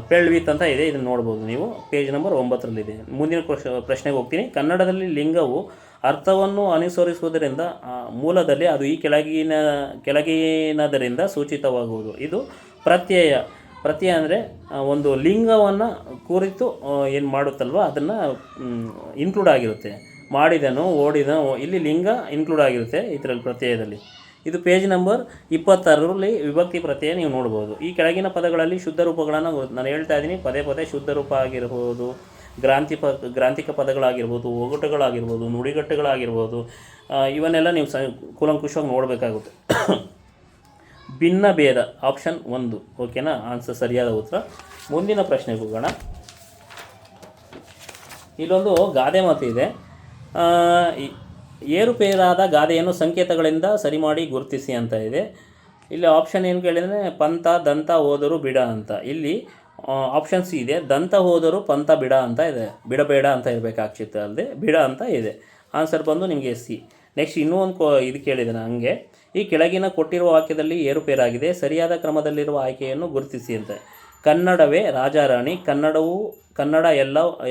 ಪೆಳ್ವಿತ್ ಅಂತ ಇದೆ, ಇದನ್ನು ನೋಡ್ಬೋದು ನೀವು. ಪೇಜ್ ನಂಬರ್ 9ರಲ್ಲಿದೆ. ಮುಂದಿನ ಪ್ರಶ್ನೆಗೆ ಹೋಗ್ತೀನಿ. ಕನ್ನಡದಲ್ಲಿ ಲಿಂಗವು ಅರ್ಥವನ್ನು ಅನುಸರಿಸುವುದರಿಂದ ಮೂಲದಲ್ಲಿ ಅದು ಈ ಕೆಳಗಿನದರಿಂದ ಸೂಚಿತವಾಗುವುದು. ಇದು ಪ್ರತ್ಯಯ ಅಂದರೆ ಒಂದು ಲಿಂಗವನ್ನು ಕುರಿತು ಏನು ಮಾಡುತ್ತಲ್ವ ಅದನ್ನು ಇನ್ಕ್ಲೂಡ್ ಆಗಿರುತ್ತೆ. ಮಾಡಿದನು, ಓಡಿದನು, ಇಲ್ಲಿ ಲಿಂಗ ಇನ್ಕ್ಲೂಡ್ ಆಗಿರುತ್ತೆ ಇದರಲ್ಲಿ ಪ್ರತ್ಯಯದಲ್ಲಿ. ಇದು ಪೇಜ್ ನಂಬರ್ 26ರಲ್ಲಿ ವಿಭಕ್ತಿ ಪ್ರತ್ಯಯ ನೀವು ನೋಡ್ಬೋದು. ಈ ಕೆಳಗಿನ ಪದಗಳಲ್ಲಿ ಶುದ್ಧ ರೂಪಗಳನ್ನು ನಾನು ಹೇಳ್ತಾ ಇದ್ದೀನಿ, ಪದೇ ಶುದ್ಧ ರೂಪ ಆಗಿರ್ಬೋದು, ಗ್ರಾಂಥಿಕ ಪದಗಳಾಗಿರ್ಬೋದು, ಒಗಟುಗಳಾಗಿರ್ಬೋದು, ನುಡಿಗಟ್ಟುಗಳಾಗಿರ್ಬೋದು, ಇವನ್ನೆಲ್ಲ ನೀವು ಕೂಲಂಕುಷವಾಗಿ ನೋಡಬೇಕಾಗುತ್ತೆ. ಭಿನ್ನ ಭೇದ ಆಪ್ಷನ್ 1. ಓಕೆನಾ, ಆನ್ಸರ್ ಸರಿಯಾದ ಉತ್ತರ. ಮುಂದಿನ ಪ್ರಶ್ನೆಗೆ ಹೋಗೋಣ. ಇಲ್ಲೊಂದು ಗಾದೆ ಮಾತು ಇದೆ. ಏರುಪೇರಾದ ಗಾದೆಯನ್ನು ಸಂಕೇತಗಳಿಂದ ಸರಿ ಮಾಡಿ ಗುರುತಿಸಿ ಅಂತ ಇದೆ. ಇಲ್ಲಿ ಆಪ್ಷನ್ ಏನು ಕೇಳಿದರೆ ಪಂಥ, ದಂತ, ಹೋದರು, ಬಿಡ ಅಂತ. ಇಲ್ಲಿ ಆಪ್ಷನ್ ಸಿ ಇದೆ, ದಂತ ಹೋದರು ಪಂಥ ಬಿಡ ಅಂತ ಇದೆ. ಬಿಡಬೇಡ ಅಂತ ಇರಬೇಕಾಗ್ತಿತ್ತು, ಅಲ್ಲದೆ ಬಿಡ ಅಂತ ಇದೆ. ಆನ್ಸರ್ ಬಂದು ನಿಮಗೆ ಸಿ. ನೆಕ್ಸ್ಟ್ ಇನ್ನೂ ಒಂದು ಇದು ಕೇಳಿದ್ದಾನೆ ಹಂಗೆ. ಈ ಕೆಳಗಿನ ಕೊಟ್ಟಿರುವ ವಾಕ್ಯದಲ್ಲಿ ಏರುಪೇರಾಗಿದೆ, ಸರಿಯಾದ ಕ್ರಮದಲ್ಲಿರುವ ಆಯ್ಕೆಯನ್ನು ಗುರುತಿಸಿ ಅಂತ. ಕನ್ನಡವೇ ರಾಜಾರಾಣಿ, ಕನ್ನಡ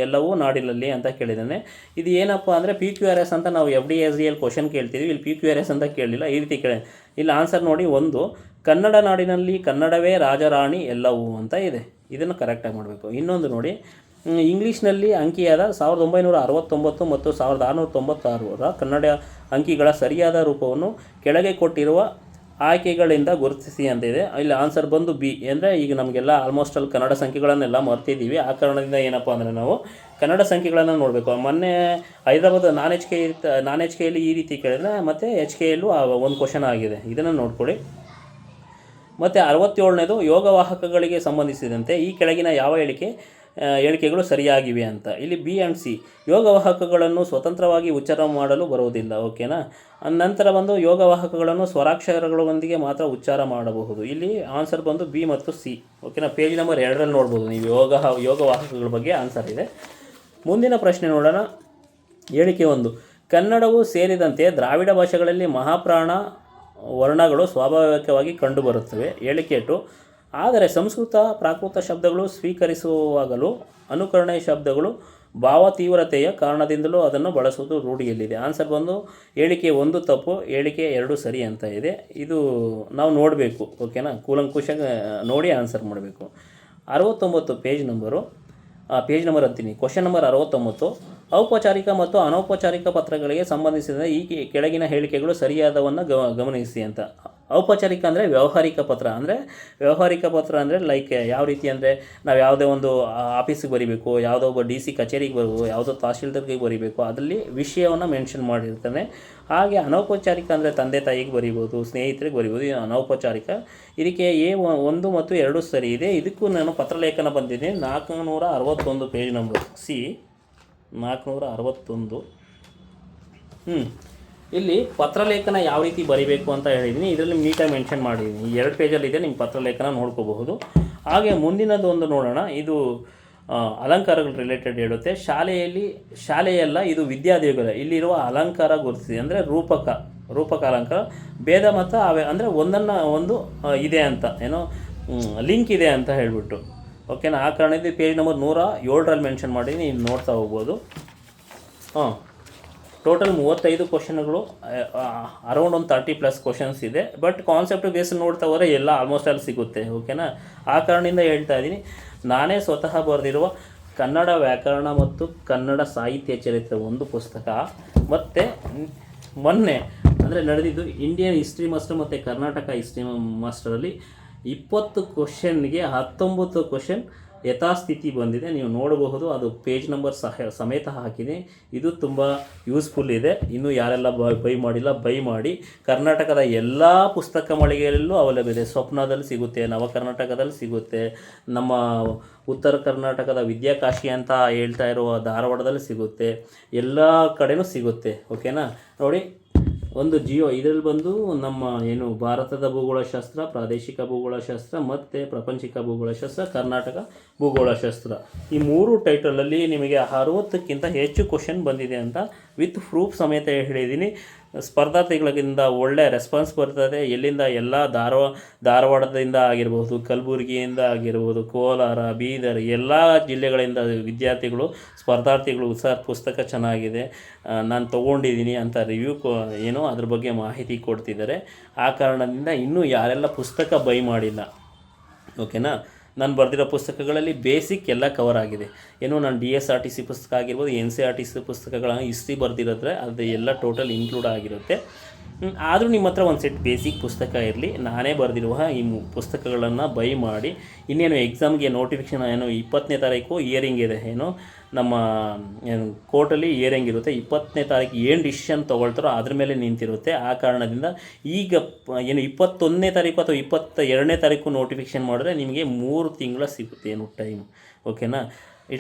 ಎಲ್ಲವೂ ನಾಡಿನಲ್ಲಿ ಅಂತ ಕೇಳಿದ್ದಾನೆ. ಇದು ಏನಪ್ಪ ಅಂದರೆ PQRS ಅಂತ ನಾವು FDSDL ಕ್ವಶನ್ ಕೇಳ್ತೀವಿ, ಇಲ್ಲಿ PQRS ಅಂತ ಕೇಳಲಿಲ್ಲ. ಈ ರೀತಿ ಇಲ್ಲಿ ಆನ್ಸರ್ ನೋಡಿ, ಒಂದು ಕನ್ನಡ ನಾಡಿನಲ್ಲಿ ಕನ್ನಡವೇ ರಾಜರಾಣಿ ಎಲ್ಲವೂ ಅಂತ ಇದೆ, ಇದನ್ನು ಕರೆಕ್ಟಾಗಿ ಮಾಡಬೇಕು. ಇನ್ನೊಂದು ನೋಡಿ, ಇಂಗ್ಲೀಷ್ನಲ್ಲಿ ಅಂಕಿಯಾದ 1969 ಮತ್ತು 1696ರ ಕನ್ನಡ ಅಂಕಿಗಳ ಸರಿಯಾದ ರೂಪವನ್ನು ಕೆಳಗೆ ಕೊಟ್ಟಿರುವ ಆಯ್ಕೆಗಳಿಂದ ಗುರುತಿಸಿ ಅಂತ ಇದೆ. ಇಲ್ಲಿ ಆನ್ಸರ್ ಬಂದು ಬಿ. ಅಂದರೆ ಈಗ ನಮಗೆಲ್ಲ ಆಲ್ಮೋಸ್ಟ್ ಅಲ್ಲಿ ಕನ್ನಡ ಸಂಖ್ಯೆಗಳನ್ನೆಲ್ಲ ಮರ್ತಿದ್ದೀವಿ. ಆ ಕಾರಣದಿಂದ ಏನಪ್ಪ ಅಂದರೆ ನಾವು ಕನ್ನಡ ಸಂಖ್ಯೆಗಳನ್ನು ನೋಡಬೇಕು. ಮೊನ್ನೆ ಹೈದರಾಬಾದ್ ನಾನ್ ಎಚ್ ಕೆಯಲ್ಲಿ ಈ ರೀತಿ ಕೇಳಿದ್ರೆ, ಮತ್ತು HKಯಲ್ಲೂ ಒಂದು ಕ್ವಶನ್ ಆಗಿದೆ, ಇದನ್ನು ನೋಡ್ಕೊಳ್ಳಿ. ಮತ್ತು 67ನೇದು, ಯೋಗವಾಹಕಗಳಿಗೆ ಸಂಬಂಧಿಸಿದಂತೆ ಈ ಕೆಳಗಿನ ಯಾವ ಹೇಳಿಕೆಗಳು ಸರಿಯಾಗಿವೆ ಅಂತ. ಇಲ್ಲಿ ಬಿ ಆ್ಯಂಡ್ ಸಿ, ಯೋಗವಾಹಕಗಳನ್ನು ಸ್ವತಂತ್ರವಾಗಿ ಉಚ್ಚಾರ ಮಾಡಲು ಬರುವುದಿಲ್ಲ. ಓಕೆನಾ. ನಂತರ ಬಂದು ಯೋಗವಾಹಕಗಳನ್ನು ಸ್ವರಾಕ್ಷರಗಳೊಂದಿಗೆ ಮಾತ್ರ ಉಚ್ಚಾರ ಮಾಡಬಹುದು. ಇಲ್ಲಿ ಆನ್ಸರ್ ಬಂದು ಬಿ ಮತ್ತು ಸಿ. ಓಕೆನಾ. ಪೇಜ್ ನಂಬರ್ 2ರಲ್ಲಿ ನೋಡ್ಬೋದು ನೀವು ಯೋಗವಾಹಕಗಳ ಬಗ್ಗೆ ಆನ್ಸರ್ ಇದೆ. ಮುಂದಿನ ಪ್ರಶ್ನೆ ನೋಡೋಣ. ಹೇಳಿಕೆ 1, ಕನ್ನಡವು ಸೇರಿದಂತೆ ದ್ರಾವಿಡ ಭಾಷೆಗಳಲ್ಲಿ ಮಹಾಪ್ರಾಣ ವರ್ಣಗಳು ಸ್ವಾಭಾವಿಕವಾಗಿ ಕಂಡುಬರುತ್ತವೆ. ಹೇಳಿಕೆ 2, ಆದರೆ ಸಂಸ್ಕೃತ ಪ್ರಾಕೃತ ಶಬ್ದಗಳು ಸ್ವೀಕರಿಸುವಾಗಲೂ ಅನುಕರಣೆ ಶಬ್ದಗಳು ಭಾವ ತೀವ್ರತೆಯ ಕಾರಣದಿಂದಲೂ ಅದನ್ನು ಬಳಸುವುದು ರೂಢಿಯಲ್ಲಿದೆ. ಆನ್ಸರ್ ಬಂದು ಹೇಳಿಕೆ 1 ತಪ್ಪು, ಹೇಳಿಕೆ 2 ಸರಿ ಅಂತ ಇದೆ. ಇದು ನಾವು ನೋಡಬೇಕು. ಓಕೆನಾ. ಕೂಲಂಕುಷ ನೋಡಿ ಆನ್ಸರ್ ಮಾಡಬೇಕು. 69 ಪೇಜ್ ನಂಬರ್ ಅಂತೀನಿ. ಕ್ವಶನ್ ನಂಬರ್ 69, ಔಪಚಾರಿಕ ಮತ್ತು ಅನೌಪಚಾರಿಕ ಪತ್ರಗಳಿಗೆ ಸಂಬಂಧಿಸಿದ ಈ ಕೆಳಗಿನ ಹೇಳಿಕೆಗಳು ಸರಿಯಾದವನ್ನು ಗಮನಿಸಿ ಅಂತ. ಔಪಚಾರಿಕ ಅಂದರೆ ವ್ಯಾವಹಾರಿಕ ಪತ್ರ ಅಂದರೆ ಲೈಕ್ ಯಾವ ರೀತಿ ಅಂದರೆ ನಾವು ಯಾವುದೇ ಒಂದು ಆಫೀಸಿಗೆ ಬರೀಬೇಕು, ಯಾವುದೋ ಒಬ್ಬ DC ಕಚೇರಿಗೆ ಬರಬೇಕು, ಯಾವುದೋ ತಹಶೀಲ್ದಾರ್ಗೆ ಬರೀಬೇಕು, ಅದರಲ್ಲಿ ವಿಷಯವನ್ನು ಮೆನ್ಷನ್ ಮಾಡಿರ್ತಾನೆ. ಹಾಗೆ ಅನೌಪಚಾರಿಕ ಅಂದರೆ ತಂದೆ ತಾಯಿಗೆ ಬರೀಬೋದು, ಸ್ನೇಹಿತರಿಗೆ ಬರೀಬೋದು. ಇದು ಅನೌಪಚಾರಿಕ. ಇದಕ್ಕೆ A1 ಮತ್ತು 2 ಸರಿ ಇದೆ. ಇದಕ್ಕೂ ನಾನು ಪತ್ರಲೇಖನ ಬಂದಿದ್ದೀನಿ. 461 ಪೇಜ್ ನಂಬರ್ ಸಿ, 461. ಇಲ್ಲಿ ಪತ್ರಲೇಖನ ಯಾವ ರೀತಿ ಬರೀಬೇಕು ಅಂತ ಹೇಳಿದ್ದೀನಿ, ಇದರಲ್ಲಿ ನೀಟಾಗಿ ಮೆನ್ಷನ್ ಮಾಡಿದ್ದೀನಿ. 2 ಪೇಜಲ್ಲಿ ಇದೆ, ನಿಮ್ಮ ಪತ್ರಲೇಖನ ನೋಡ್ಕೋಬಹುದು. ಹಾಗೆ ಮುಂದಿನದು ಒಂದು ನೋಡೋಣ. ಇದು ಅಲಂಕಾರಗಳು ರಿಲೇಟೆಡ್ ಹೇಳುತ್ತೆ. ಶಾಲೆಯಲ್ಲ, ಇದು ವಿದ್ಯಾದೇವರ ಇಲ್ಲಿರುವ ಅಲಂಕಾರ ಗುರುತಿಸಿ. ಅಂದರೆ ರೂಪಕ ಅಲಂಕಾರ ಭೇದ ಮತ್ತು ಅಂದರೆ ಒಂದನ್ನು ಒಂದು ಇದೆ ಅಂತ, ಏನೋ ಲಿಂಕ್ ಇದೆ ಅಂತ ಹೇಳಿಬಿಟ್ಟು. ಓಕೆನಾ. ಆ ಕಾರಣದಿಂದ ಪೇಜ್ ನಂಬರ್ 107ರಲ್ಲಿ ಮೆನ್ಷನ್ ಮಾಡಿದ್ದೀನಿ, ನೀವು ನೋಡ್ತಾ ಹೋಗ್ಬೋದು. ಟೋಟಲ್ 35 ಕ್ವಶನ್ಗಳು, ಅರೌಂಡ್ ಒಂದು 30+ ಕ್ವಶನ್ಸ್ ಇದೆ. ಬಟ್ ಕಾನ್ಸೆಪ್ಟ್ ಬೇಸ್ ನೋಡ್ತಾ ಹೋದರೆ ಎಲ್ಲ ಆಲ್ಮೋಸ್ಟ್ ಅಲ್ಲಿ ಸಿಗುತ್ತೆ. ಓಕೆನಾ. ಆ ಕಾರಣದಿಂದ ಹೇಳ್ತಾ ಇದ್ದೀನಿ, ನಾನೇ ಸ್ವತಃ ಬರೆದಿರುವ ಕನ್ನಡ ವ್ಯಾಕರಣ ಮತ್ತು ಕನ್ನಡ ಸಾಹಿತ್ಯ ಚರಿತ್ರೆ ಒಂದು ಪುಸ್ತಕ, ಮತ್ತು ಮೊನ್ನೆ ಅಂದರೆ ನಡೆದಿದ್ದು ಇಂಡಿಯನ್ ಹಿಸ್ಟ್ರಿ ಮಾಸ್ಟರ್ ಮತ್ತು ಕರ್ನಾಟಕ ಹಿಸ್ಟ್ರಿ ಮಾಸ್ಟರಲ್ಲಿ 20 ಕ್ವಶನ್ಗೆ 19 ಕ್ವಶನ್ ಯಥಾಸ್ಥಿತಿ ಬಂದಿದೆ. ನೀವು ನೋಡಬಹುದು, ಅದು ಪೇಜ್ ನಂಬರ್ ಸಮೇತ ಹಾಕಿದೆ. ಇದು ತುಂಬ ಯೂಸ್ಫುಲ್ ಇದೆ. ಇನ್ನೂ ಯಾರೆಲ್ಲ ಬೈ ಮಾಡಿಲ್ಲ, ಬೈ ಮಾಡಿ. ಕರ್ನಾಟಕದ ಎಲ್ಲ ಪುಸ್ತಕ ಮಳಿಗೆಯಲ್ಲೂ ಅವೈಲೇಬಲ್ ಇದೆ. ಸ್ವಪ್ನದಲ್ಲಿ ಸಿಗುತ್ತೆ, ನವ ಕರ್ನಾಟಕದಲ್ಲಿ ಸಿಗುತ್ತೆ, ನಮ್ಮ ಉತ್ತರ ಕರ್ನಾಟಕದ ವಿದ್ಯಾಕಾಶಿ ಅಂತ ಹೇಳ್ತಾ ಇರುವ ಧಾರವಾಡದಲ್ಲಿ ಸಿಗುತ್ತೆ, ಎಲ್ಲ ಕಡೆನೂ ಸಿಗುತ್ತೆ. ಓಕೆನಾ. ನೋಡಿ, ಒಂದು ಇದರಲ್ಲಿ ಬಂದು ನಮ್ಮ ಭಾರತದ ಭೂಗೋಳಶಾಸ್ತ್ರ, ಪ್ರಾದೇಶಿಕ ಭೂಗೋಳಶಾಸ್ತ್ರ ಮತ್ತು ಪ್ರಾಪಂಚಿಕ ಭೂಗೋಳಶಾಸ್ತ್ರ, ಕರ್ನಾಟಕ ಭೂಗೋಳಶಾಸ್ತ್ರ, ಈ 3 ಟೈಟಲಲ್ಲಿ ನಿಮಗೆ 60ಕ್ಕಿಂತ ಹೆಚ್ಚು ಕ್ವಶನ್ ಬಂದಿದೆ ಅಂತ ವಿತ್ ಪ್ರೂಫ್ ಸಮೇತ ಹೇಳಿದ್ದೀನಿ. ಸ್ಪರ್ಧಾರ್ಥಿಗಳಿಂದ ಒಳ್ಳೆಯ ರೆಸ್ಪಾನ್ಸ್ ಬರ್ತದೆ. ಎಲ್ಲಿಂದ ಎಲ್ಲ ಧಾರವಾಡದಿಂದ ಆಗಿರ್ಬೋದು, ಕಲಬುರಗಿಯಿಂದ ಆಗಿರ್ಬೋದು, ಕೋಲಾರ, ಬೀದರ್, ಎಲ್ಲ ಜಿಲ್ಲೆಗಳಿಂದ ವಿದ್ಯಾರ್ಥಿಗಳು, ಸ್ಪರ್ಧಾರ್ಥಿಗಳು ಸರ್ ಪುಸ್ತಕ ಚೆನ್ನಾಗಿದೆ, ನಾನು ತೊಗೊಂಡಿದ್ದೀನಿ ಅಂತ ರಿವ್ಯೂ ಅದ್ರ ಬಗ್ಗೆ ಮಾಹಿತಿ ಕೊಡ್ತಿದ್ದಾರೆ. ಆ ಕಾರಣದಿಂದ ಇನ್ನೂ ಯಾರೆಲ್ಲ ಪುಸ್ತಕ ಬೈ ಮಾಡಿಲ್ಲ, ಓಕೆನಾ, ನಾನು ಬರೆದಿರೋ ಪುಸ್ತಕಗಳಲ್ಲಿ ಬೇಸಿಕ್ ಎಲ್ಲ ಕವರ್ ಆಗಿದೆ. ನಾನು DSRTC ಪುಸ್ತಕ ಆಗಿರ್ಬೋದು, NCERTC ಪುಸ್ತಕಗಳನ್ನು ಹಿಸ್ಟ್ರಿ ಬರೆದಿರೋದ್ರೆ ಅದು ಎಲ್ಲ ಟೋಟಲ್ ಇನ್ಕ್ಲೂಡ್ ಆಗಿರುತ್ತೆ. ಆದರೂ ನಿಮ್ಮ ಹತ್ರ ಒಂದು ಸೆಟ್ ಬೇಸಿಕ್ ಪುಸ್ತಕ ಇರಲಿ. ನಾನೇ ಬರೆದಿರುವ ಈ ಪುಸ್ತಕಗಳನ್ನು ಬೈ ಮಾಡಿ, ಇನ್ನೇನು ಎಕ್ಸಾಮ್ಗೆ ನೋಟಿಫಿಕೇಷನ್ 20ನೇ ತಾರೀಕು ಹಿಯರಿಂಗ್ ಇದೆ. ನಮ್ಮ ಕೋರ್ಟಲ್ಲಿ ಹಿಯರಿಂಗ್ ಇರುತ್ತೆ. 20ನೇ ತಾರೀಕು ಏನು ಡಿಸಿಷನ್ ತೊಗೊಳ್ತಾರೋ ಅದ್ರ ಮೇಲೆ ನಿಂತಿರುತ್ತೆ. ಆ ಕಾರಣದಿಂದ ಈಗ 21ನೇ ತಾರೀಕು ಅಥವಾ 22ನೇ ತಾರೀಕು ನೋಟಿಫಿಕೇಷನ್ ಮಾಡಿದ್ರೆ ನಿಮಗೆ 3 ತಿಂಗಳ ಸಿಗುತ್ತೆ ಟೈಮ್. ಓಕೆನಾ. ಈ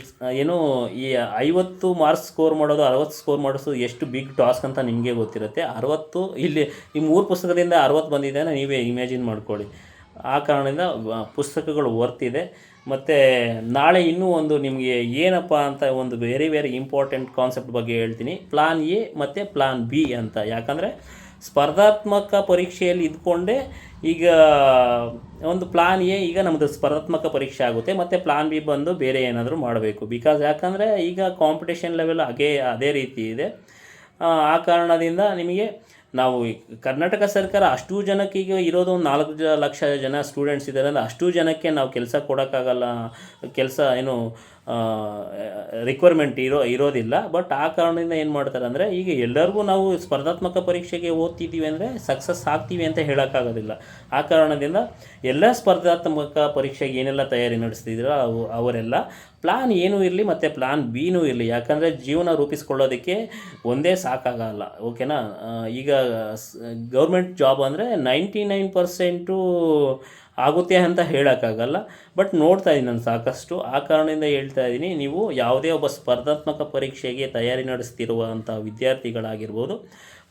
50 ಮಾರ್ಕ್ಸ್ ಸ್ಕೋರ್ ಮಾಡೋದು, 60 ಸ್ಕೋರ್ ಮಾಡೋದು ಎಷ್ಟು ಬಿಗ್ ಟಾಸ್ಕ್ ಅಂತ ನಿಮಗೆ ಗೊತ್ತಿರುತ್ತೆ. 60 ಇಲ್ಲಿ ಈ 3 ಪುಸ್ತಕದಿಂದ 60 ಬಂದಿದೆ, ನೀವೇ ಇಮ್ಯಾಜಿನ್ ಮಾಡ್ಕೊಳ್ಳಿ. ಆ ಕಾರಣದಿಂದ ಪುಸ್ತಕಗಳು ವರ್ತಿದೆ. ಮತ್ತು ನಾಳೆ ಇನ್ನೂ ಒಂದು ನಿಮಗೆ ಏನಪ್ಪ ಅಂತ ಒಂದು ವೆರಿ ಇಂಪಾರ್ಟೆಂಟ್ ಕಾನ್ಸೆಪ್ಟ್ ಬಗ್ಗೆ ಹೇಳ್ತೀನಿ. ಪ್ಲಾನ್ A ಮತ್ತು ಪ್ಲಾನ್ B ಅಂತ. ಯಾಕಂದರೆ ಸ್ಪರ್ಧಾತ್ಮಕ ಪರೀಕ್ಷೆಯಲ್ಲಿ ಇದ್ಕೊಂಡೇ ಈಗ ಒಂದು ಪ್ಲಾನ್ ಎ ಈಗ ನಮ್ಮದು ಸ್ಪರ್ಧಾತ್ಮಕ ಪರೀಕ್ಷೆ ಆಗುತ್ತೆ, ಮತ್ತು ಪ್ಲಾನ್ ಬಿ ಬಂದು ಬೇರೆ ಏನಾದರೂ ಮಾಡಬೇಕು. ಯಾಕಂದರೆ ಈಗ ಕಾಂಪಿಟೇಷನ್ ಲೆವೆಲ್ ಅದೇ ರೀತಿ ಇದೆ. ಆ ಕಾರಣದಿಂದ ನಿಮಗೆ ನಾವು ಕರ್ನಾಟಕ ಸರ್ಕಾರ ಅಷ್ಟು ಜನಕ್ಕೆ ಈಗ ಇರೋದು ಒಂದು 4 ಲಕ್ಷ ಜನ ಸ್ಟೂಡೆಂಟ್ಸ್ ಇದ್ದಾರೆ ಅಂದರೆ ಅಷ್ಟು ಜನಕ್ಕೆ ನಾವು ಕೆಲಸ ಕೊಡೋಕ್ಕಾಗಲ್ಲ, ಕೆಲಸ ಏನು ರಿಕ್ವೈರ್ಮೆಂಟ್ ಇರೋದಿಲ್ಲ. ಬಟ್ ಆ ಕಾರಣದಿಂದ ಏನು ಮಾಡ್ತಾರೆ ಅಂದರೆ ಈಗ ಎಲ್ಲರಿಗೂ ನಾವು ಸ್ಪರ್ಧಾತ್ಮಕ ಪರೀಕ್ಷೆಗೆ ಓದ್ತಿದ್ದೀವಿ ಅಂದರೆ ಸಕ್ಸಸ್ ಆಗ್ತೀವಿ ಅಂತ ಹೇಳೋಕ್ಕಾಗೋದಿಲ್ಲ. ಆ ಕಾರಣದಿಂದ ಎಲ್ಲ ಸ್ಪರ್ಧಾತ್ಮಕ ಪರೀಕ್ಷೆಗೆ ಏನೆಲ್ಲ ತಯಾರಿ ನಡೆಸ್ತಿದ್ದೀರೋ ಅವರೆಲ್ಲ ಪ್ಲಾನ್ ಏನೂ ಇರಲಿ ಮತ್ತು ಪ್ಲಾನ್ ಬಿನೂ ಇರಲಿ. ಯಾಕಂದರೆ ಜೀವನ ರೂಪಿಸ್ಕೊಳ್ಳೋದಕ್ಕೆ ಒಂದೇ ಸಾಕಾಗಲ್ಲ, ಓಕೆನಾ. ಈಗ ಗೌರ್ಮೆಂಟ್ ಜಾಬ್ ಅಂದರೆ 99% ಆಗುತ್ತೆ ಅಂತ ಹೇಳೋಕ್ಕಾಗಲ್ಲ. ಬಟ್ ನೋಡ್ತಾ ಇದ್ದೀನಿ ನಾನು ಸಾಕಷ್ಟು. ಆ ಕಾರಣದಿಂದ ಹೇಳ್ತಾ ಇದ್ದೀನಿ, ನೀವು ಯಾವುದೇ ಒಬ್ಬ ಸ್ಪರ್ಧಾತ್ಮಕ ಪರೀಕ್ಷೆಗೆ ತಯಾರಿ ನಡೆಸ್ತಿರುವಂಥ ವಿದ್ಯಾರ್ಥಿಗಳಾಗಿರ್ಬೋದು,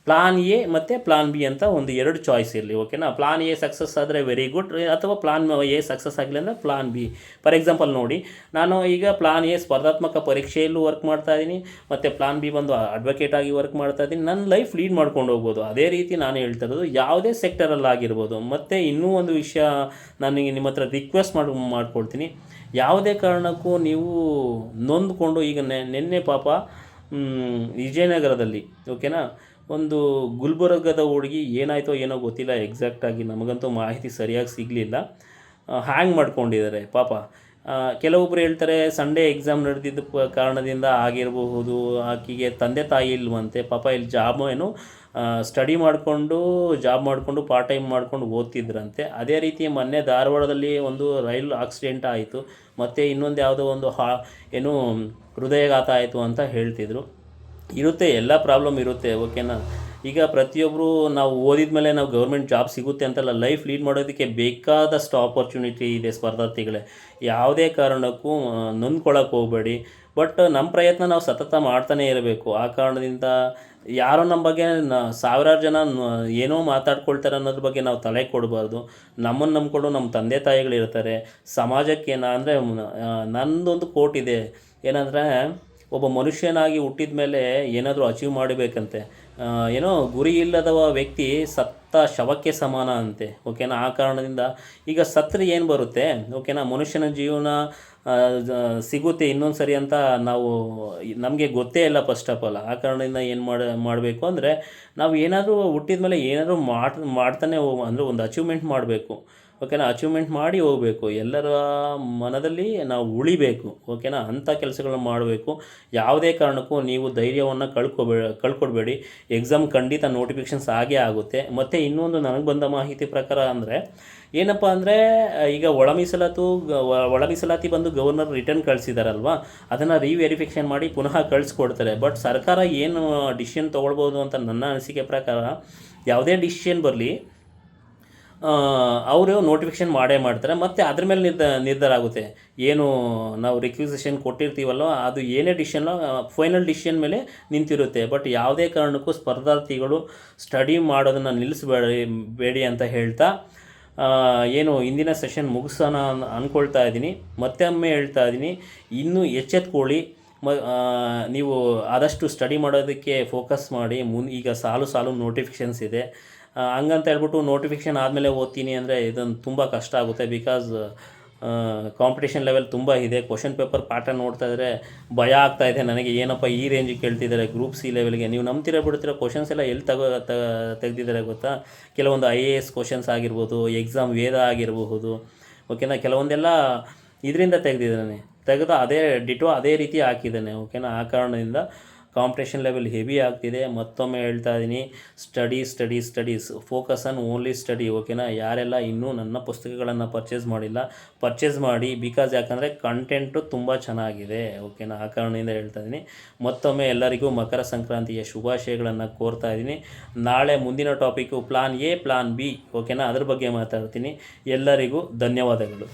ಪ್ಲಾನ್ ಎ ಮತ್ತು ಪ್ಲಾನ್ ಬಿ ಅಂತ ಒಂದು 2 ಚಾಯ್ಸ್ ಇರಲಿ, ಓಕೆನಾ. ಪ್ಲಾನ್ ಎ ಸಕ್ಸಸ್ ಆದರೆ ವೆರಿ ಗುಡ್, ಅಥವಾ ಪ್ಲಾನ್ ಎ ಸಕ್ಸಸ್ ಆಗಿಲ್ಲ ಅಂದರೆ ಪ್ಲಾನ್ ಬಿ. ಫಾರ್ ಎಕ್ಸಾಂಪಲ್ ನೋಡಿ, ನಾನು ಈಗ ಪ್ಲಾನ್ ಎ ಸ್ಪರ್ಧಾತ್ಮಕ ಪರೀಕ್ಷೆಯಲ್ಲೂ ವರ್ಕ್ ಮಾಡ್ತಾ ಇದ್ದೀನಿ, ಮತ್ತು ಪ್ಲಾನ್ ಬಿ ಬಂದು ಅಡ್ವೊಕೇಟ್ ಆಗಿ ವರ್ಕ್ ಮಾಡ್ತಾ ಇದ್ದೀನಿ. ನನ್ನ ಲೈಫ್ ಲೀಡ್ ಮಾಡ್ಕೊಂಡು ಹೋಗ್ಬೋದು. ಅದೇ ರೀತಿ ನಾನು ಹೇಳ್ತಾ ಇರೋದು ಯಾವುದೇ ಸೆಕ್ಟರಲ್ಲಾಗಿರ್ಬೋದು. ಮತ್ತು ಇನ್ನೂ ಒಂದು ವಿಷಯ ನನಗೆ ನಿಮ್ಮ ಹತ್ರ ರಿಕ್ವೆಸ್ಟ್ ಮಾಡ್ಕೊಳ್ತೀನಿ, ಯಾವುದೇ ಕಾರಣಕ್ಕೂ ನೀವು ನೊಂದ್ಕೊಂಡು ಈಗ ನಿನ್ನೆ ಪಾಪ ವಿಜಯನಗರದಲ್ಲಿ, ಓಕೆನಾ, ಒಂದು ಗುಲ್ಬರ್ಗದ ಹುಡುಗಿ ಏನಾಯಿತೋ ಏನೋ ಗೊತ್ತಿಲ್ಲ, ಎಕ್ಸಾಕ್ಟಾಗಿ ನಮಗಂತೂ ಮಾಹಿತಿ ಸರಿಯಾಗಿ ಸಿಗಲಿಲ್ಲ, ಹ್ಯಾಂಗ್ ಮಾಡ್ಕೊಂಡಿದ್ದಾರೆ ಪಾಪ. ಕೆಲವೊಬ್ಬರು ಹೇಳ್ತಾರೆ ಸಂಡೇ ಎಕ್ಸಾಮ್ ನಡೆದಿದ್ದ ಕಾರಣದಿಂದ ಆಗಿರಬಹುದು, ಆಕೆಗೆ ತಂದೆ ತಾಯಿ ಇಲ್ವಂತೆ, ಪಾಪ ಇಲ್ಲಿ ಸ್ಟಡಿ ಮಾಡಿಕೊಂಡು ಪಾರ್ಟ್ ಟೈಮ್ ಮಾಡ್ಕೊಂಡು ಓದ್ತಿದ್ರಂತೆ. ಅದೇ ರೀತಿ ಮೊನ್ನೆ ಧಾರವಾಡದಲ್ಲಿ ಒಂದು ರೈಲು ಆಕ್ಸಿಡೆಂಟ್ ಆಯಿತು, ಮತ್ತು ಇನ್ನೊಂದು ಯಾವುದೋ ಒಂದು ಹೃದಯಾಘಾತ ಆಯಿತು ಅಂತ ಹೇಳ್ತಿದ್ರು. ಇರುತ್ತೆ, ಎಲ್ಲ ಪ್ರಾಬ್ಲಮ್ ಇರುತ್ತೆ, ಓಕೆನಾ. ಈಗ ಪ್ರತಿಯೊಬ್ಬರು ನಾವು ಓದಿದ ಮೇಲೆ ನಾವು ಗೌರ್ಮೆಂಟ್ ಜಾಬ್ ಸಿಗುತ್ತೆ ಅಂತಲ್ಲ, ಲೈಫ್ ಲೀಡ್ ಮಾಡೋದಕ್ಕೆ ಬೇಕಾದಷ್ಟು ಆಪರ್ಚುನಿಟಿ ಇದೆ ಸ್ಪರ್ಧಾರ್ಥಿಗಳೇ. ಯಾವುದೇ ಕಾರಣಕ್ಕೂ ನೊಂದ್ಕೊಳ್ಳೋಕೆ ಹೋಗಬೇಡಿ. ಬಟ್ ನಮ್ಮ ಪ್ರಯತ್ನ ನಾವು ಸತತ ಮಾಡ್ತಾನೇ ಇರಬೇಕು. ಆ ಕಾರಣದಿಂದ ಯಾರೋ ನಮ್ಮ ಬಗ್ಗೆ ಸಾವಿರಾರು ಜನ ಏನೋ ಮಾತಾಡ್ಕೊಳ್ತಾರೆ ಅನ್ನೋದ್ರ ಬಗ್ಗೆ ನಾವು ತಲೆ ಕೊಡಬಾರ್ದು. ನಮ್ಮನ್ನು ನಂಬ್ಕೊಂಡು ನಮ್ಮ ತಂದೆ ತಾಯಿಗಳಿರ್ತಾರೆ. ಸಮಾಜಕ್ಕೆ ಅಂದರೆ ನನ್ನದೊಂದು ಕೋಟ್ ಇದೆ, ಏನಂದರೆ ಒಬ್ಬ ಮನುಷ್ಯನಾಗಿ ಹುಟ್ಟಿದ ಮೇಲೆ ಏನಾದರೂ ಅಚೀವ್ ಮಾಡಬೇಕಂತೆ. ಗುರಿ ಇಲ್ಲದ ವ್ಯಕ್ತಿ ಸತ್ತ ಶವಕ್ಕೆ ಸಮಾನ ಅಂತೆ, ಓಕೆನಾ. ಆ ಕಾರಣದಿಂದ ಈಗ ಸತ್ರೆ ಏನು ಬರುತ್ತೆ, ಓಕೆನಾ, ಮನುಷ್ಯನ ಜೀವನ ಸಿಗುತ್ತೆ ಇನ್ನೊಂದು ಸರಿ ಅಂತ ನಮಗೆ ಗೊತ್ತೇ ಇಲ್ಲ ಫಸ್ಟ್ ಆಫ್ ಆಲ್. ಆ ಕಾರಣದಿಂದ ಏನು ಮಾಡಬೇಕು ಅಂದರೆ ನಾವು ಏನಾದರೂ ಹುಟ್ಟಿದ ಮೇಲೆ ಏನಾದರೂ ಮಾಡ್ತಾನೆ ಅಂದರೆ ಒಂದು ಅಚೀವ್ಮೆಂಟ್ ಮಾಡಬೇಕು, ಓಕೆನಾ. ಅಚೀವ್ಮೆಂಟ್ ಮಾಡಿ ಹೋಗಬೇಕು, ಎಲ್ಲರ ಮನದಲ್ಲಿ ನಾವು ಉಳಿಬೇಕು, ಓಕೆನಾ. ಅಂಥ ಕೆಲಸಗಳನ್ನ ಮಾಡಬೇಕು. ಯಾವುದೇ ಕಾರಣಕ್ಕೂ ನೀವು ಧೈರ್ಯವನ್ನು ಕಳ್ಕೊಡ್ಬೇಡಿ. ಎಕ್ಸಾಮ್ ಖಂಡಿತ ನೋಟಿಫಿಕೇಷನ್ಸ್ ಆಗೇ ಆಗುತ್ತೆ. ಮತ್ತು ಇನ್ನೊಂದು ನನಗೆ ಬಂದ ಮಾಹಿತಿ ಪ್ರಕಾರ ಅಂದರೆ ಏನಪ್ಪ ಅಂದರೆ ಈಗ ಒಳ ಮೀಸಲಾತಿ ಬಂದು ಗವರ್ನರ್ ರಿಟರ್ನ್ ಕಳಿಸಿದಾರಲ್ವ, ಅದನ್ನು ರೀವೆರಿಫಿಕೇಷನ್ ಮಾಡಿ ಪುನಃ ಕಳಿಸ್ಕೊಡ್ತಾರೆ. ಬಟ್ ಸರ್ಕಾರ ಏನು ಡಿಸಿಷನ್ ತೊಗೊಳ್ಬೋದು ಅಂತ ನನ್ನ ಅನಿಸಿಕೆ ಪ್ರಕಾರ, ಯಾವುದೇ ಡಿಸಿಷನ್ ಬರಲಿ ಅವರು ನೋಟಿಫಿಕೇಷನ್ ಮಾಡ್ತಾರೆ, ಮತ್ತು ಅದ್ರ ಮೇಲೆ ನಿರ್ಧಾರ ಆಗುತ್ತೆ. ಏನು ನಾವು ರಿಕ್ವಿಸಿಷನ್ ಕೊಟ್ಟಿರ್ತೀವಲ್ಲ, ಅದು ಏನೇ ಡಿಸಿಷನ್ ಫೈನಲ್ ಡಿಸಿಷನ್ ಮೇಲೆ ನಿಂತಿರುತ್ತೆ. ಬಟ್ ಯಾವುದೇ ಕಾರಣಕ್ಕೂ ಸ್ಪರ್ಧಾರ್ಥಿಗಳು ಸ್ಟಡಿ ಮಾಡೋದನ್ನು ನಿಲ್ಲಿಸಬೇಡಿ ಅಂತ ಹೇಳ್ತಾ ಇಂದಿನ ಸೆಷನ್ ಮುಗಿಸೋಣ ಅಂದ್ಕೊಳ್ತಾ ಇದ್ದೀನಿ. ಮತ್ತೊಮ್ಮೆ ಹೇಳ್ತಾ ಇದ್ದೀನಿ, ಇನ್ನೂ ಎಚ್ಚೆತ್ಕೊಳ್ಳಿ. ನೀವು ಆದಷ್ಟು ಸ್ಟಡಿ ಮಾಡೋದಕ್ಕೆ ಫೋಕಸ್ ಮಾಡಿ. ಈಗ ಸಾಲು ನೋಟಿಫಿಕೇಷನ್ಸ್ ಇದೆ, ಹಂಗಂತ ಹೇಳ್ಬಿಟ್ಟು ನೋಟಿಫಿಕೇಷನ್ ಆದಮೇಲೆ ಓದ್ತೀನಿ ಅಂದರೆ ಇದೊಂದು ತುಂಬ ಕಷ್ಟ ಆಗುತ್ತೆ. ಬಿಕಾಸ್ ಕಾಂಪಿಟೇಷನ್ ಲೆವೆಲ್ ತುಂಬ ಇದೆ. ಕ್ವಶನ್ ಪೇಪರ್ ಪ್ಯಾಟರ್ನ್ ನೋಡ್ತಾ ಇದ್ದರೆ ಭಯ ಆಗ್ತಾಯಿದೆ ನನಗೆ, ಏನಪ್ಪ ಈ ರೇಂಜಿಗೆ ಕೇಳ್ತಿದ್ದಾರೆ ಗ್ರೂಪ್ ಸಿ ಲೆವೆಲ್ಗೆ. ನೀವು ಬಿಡ್ತಿರೋ ಕ್ವಶನ್ಸ್ ಎಲ್ಲ ಎಲ್ಲಿ ತೆಗೆದಿದ್ದಾರೆ ಗೊತ್ತಾ? ಕೆಲವೊಂದು IAS ಕ್ವಶನ್ಸ್ ಆಗಿರ್ಬೋದು, ಎಕ್ಸಾಮ್ ವೇದ ಆಗಿರಬಹುದು, ಓಕೆನಾ. ಕೆಲವೊಂದೆಲ್ಲ ಇದರಿಂದ ತೆಗೆದು ಅದೇ ರೀತಿ ಹಾಕಿದ್ದಾನೆ, ಓಕೆನಾ. ಆ ಕಾರಣದಿಂದ ಕಾಂಪಿಟೇಷನ್ ಲೆವೆಲ್ ಹೆವಿ ಆಗ್ತಿದೆ. ಮತ್ತೊಮ್ಮೆ ಹೇಳ್ತಾ ಇದ್ದೀನಿ, studies, focus on only study, ಓಕೆನಾ. ಯಾರೆಲ್ಲ ಇನ್ನೂ ನನ್ನ ಪುಸ್ತಕಗಳನ್ನು ಪರ್ಚೇಸ್ ಮಾಡಿ. ಯಾಕಂದರೆ ಕಂಟೆಂಟು ತುಂಬ ಚೆನ್ನಾಗಿದೆ, ಓಕೆನಾ. ಆ ಕಾರಣದಿಂದ ಹೇಳ್ತಾ ಇದ್ದೀನಿ. ಮತ್ತೊಮ್ಮೆ ಎಲ್ಲರಿಗೂ ಮಕರ ಸಂಕ್ರಾಂತಿಯ ಶುಭಾಶಯಗಳನ್ನು ಕೋರ್ತಾ ಇದ್ದೀನಿ. ನಾಳೆ ಮುಂದಿನ topic plan A plan B, ಓಕೆನಾ, ಅದ್ರ ಬಗ್ಗೆ ಮಾತಾಡ್ತೀನಿ. ಎಲ್ಲರಿಗೂ ಧನ್ಯವಾದಗಳು.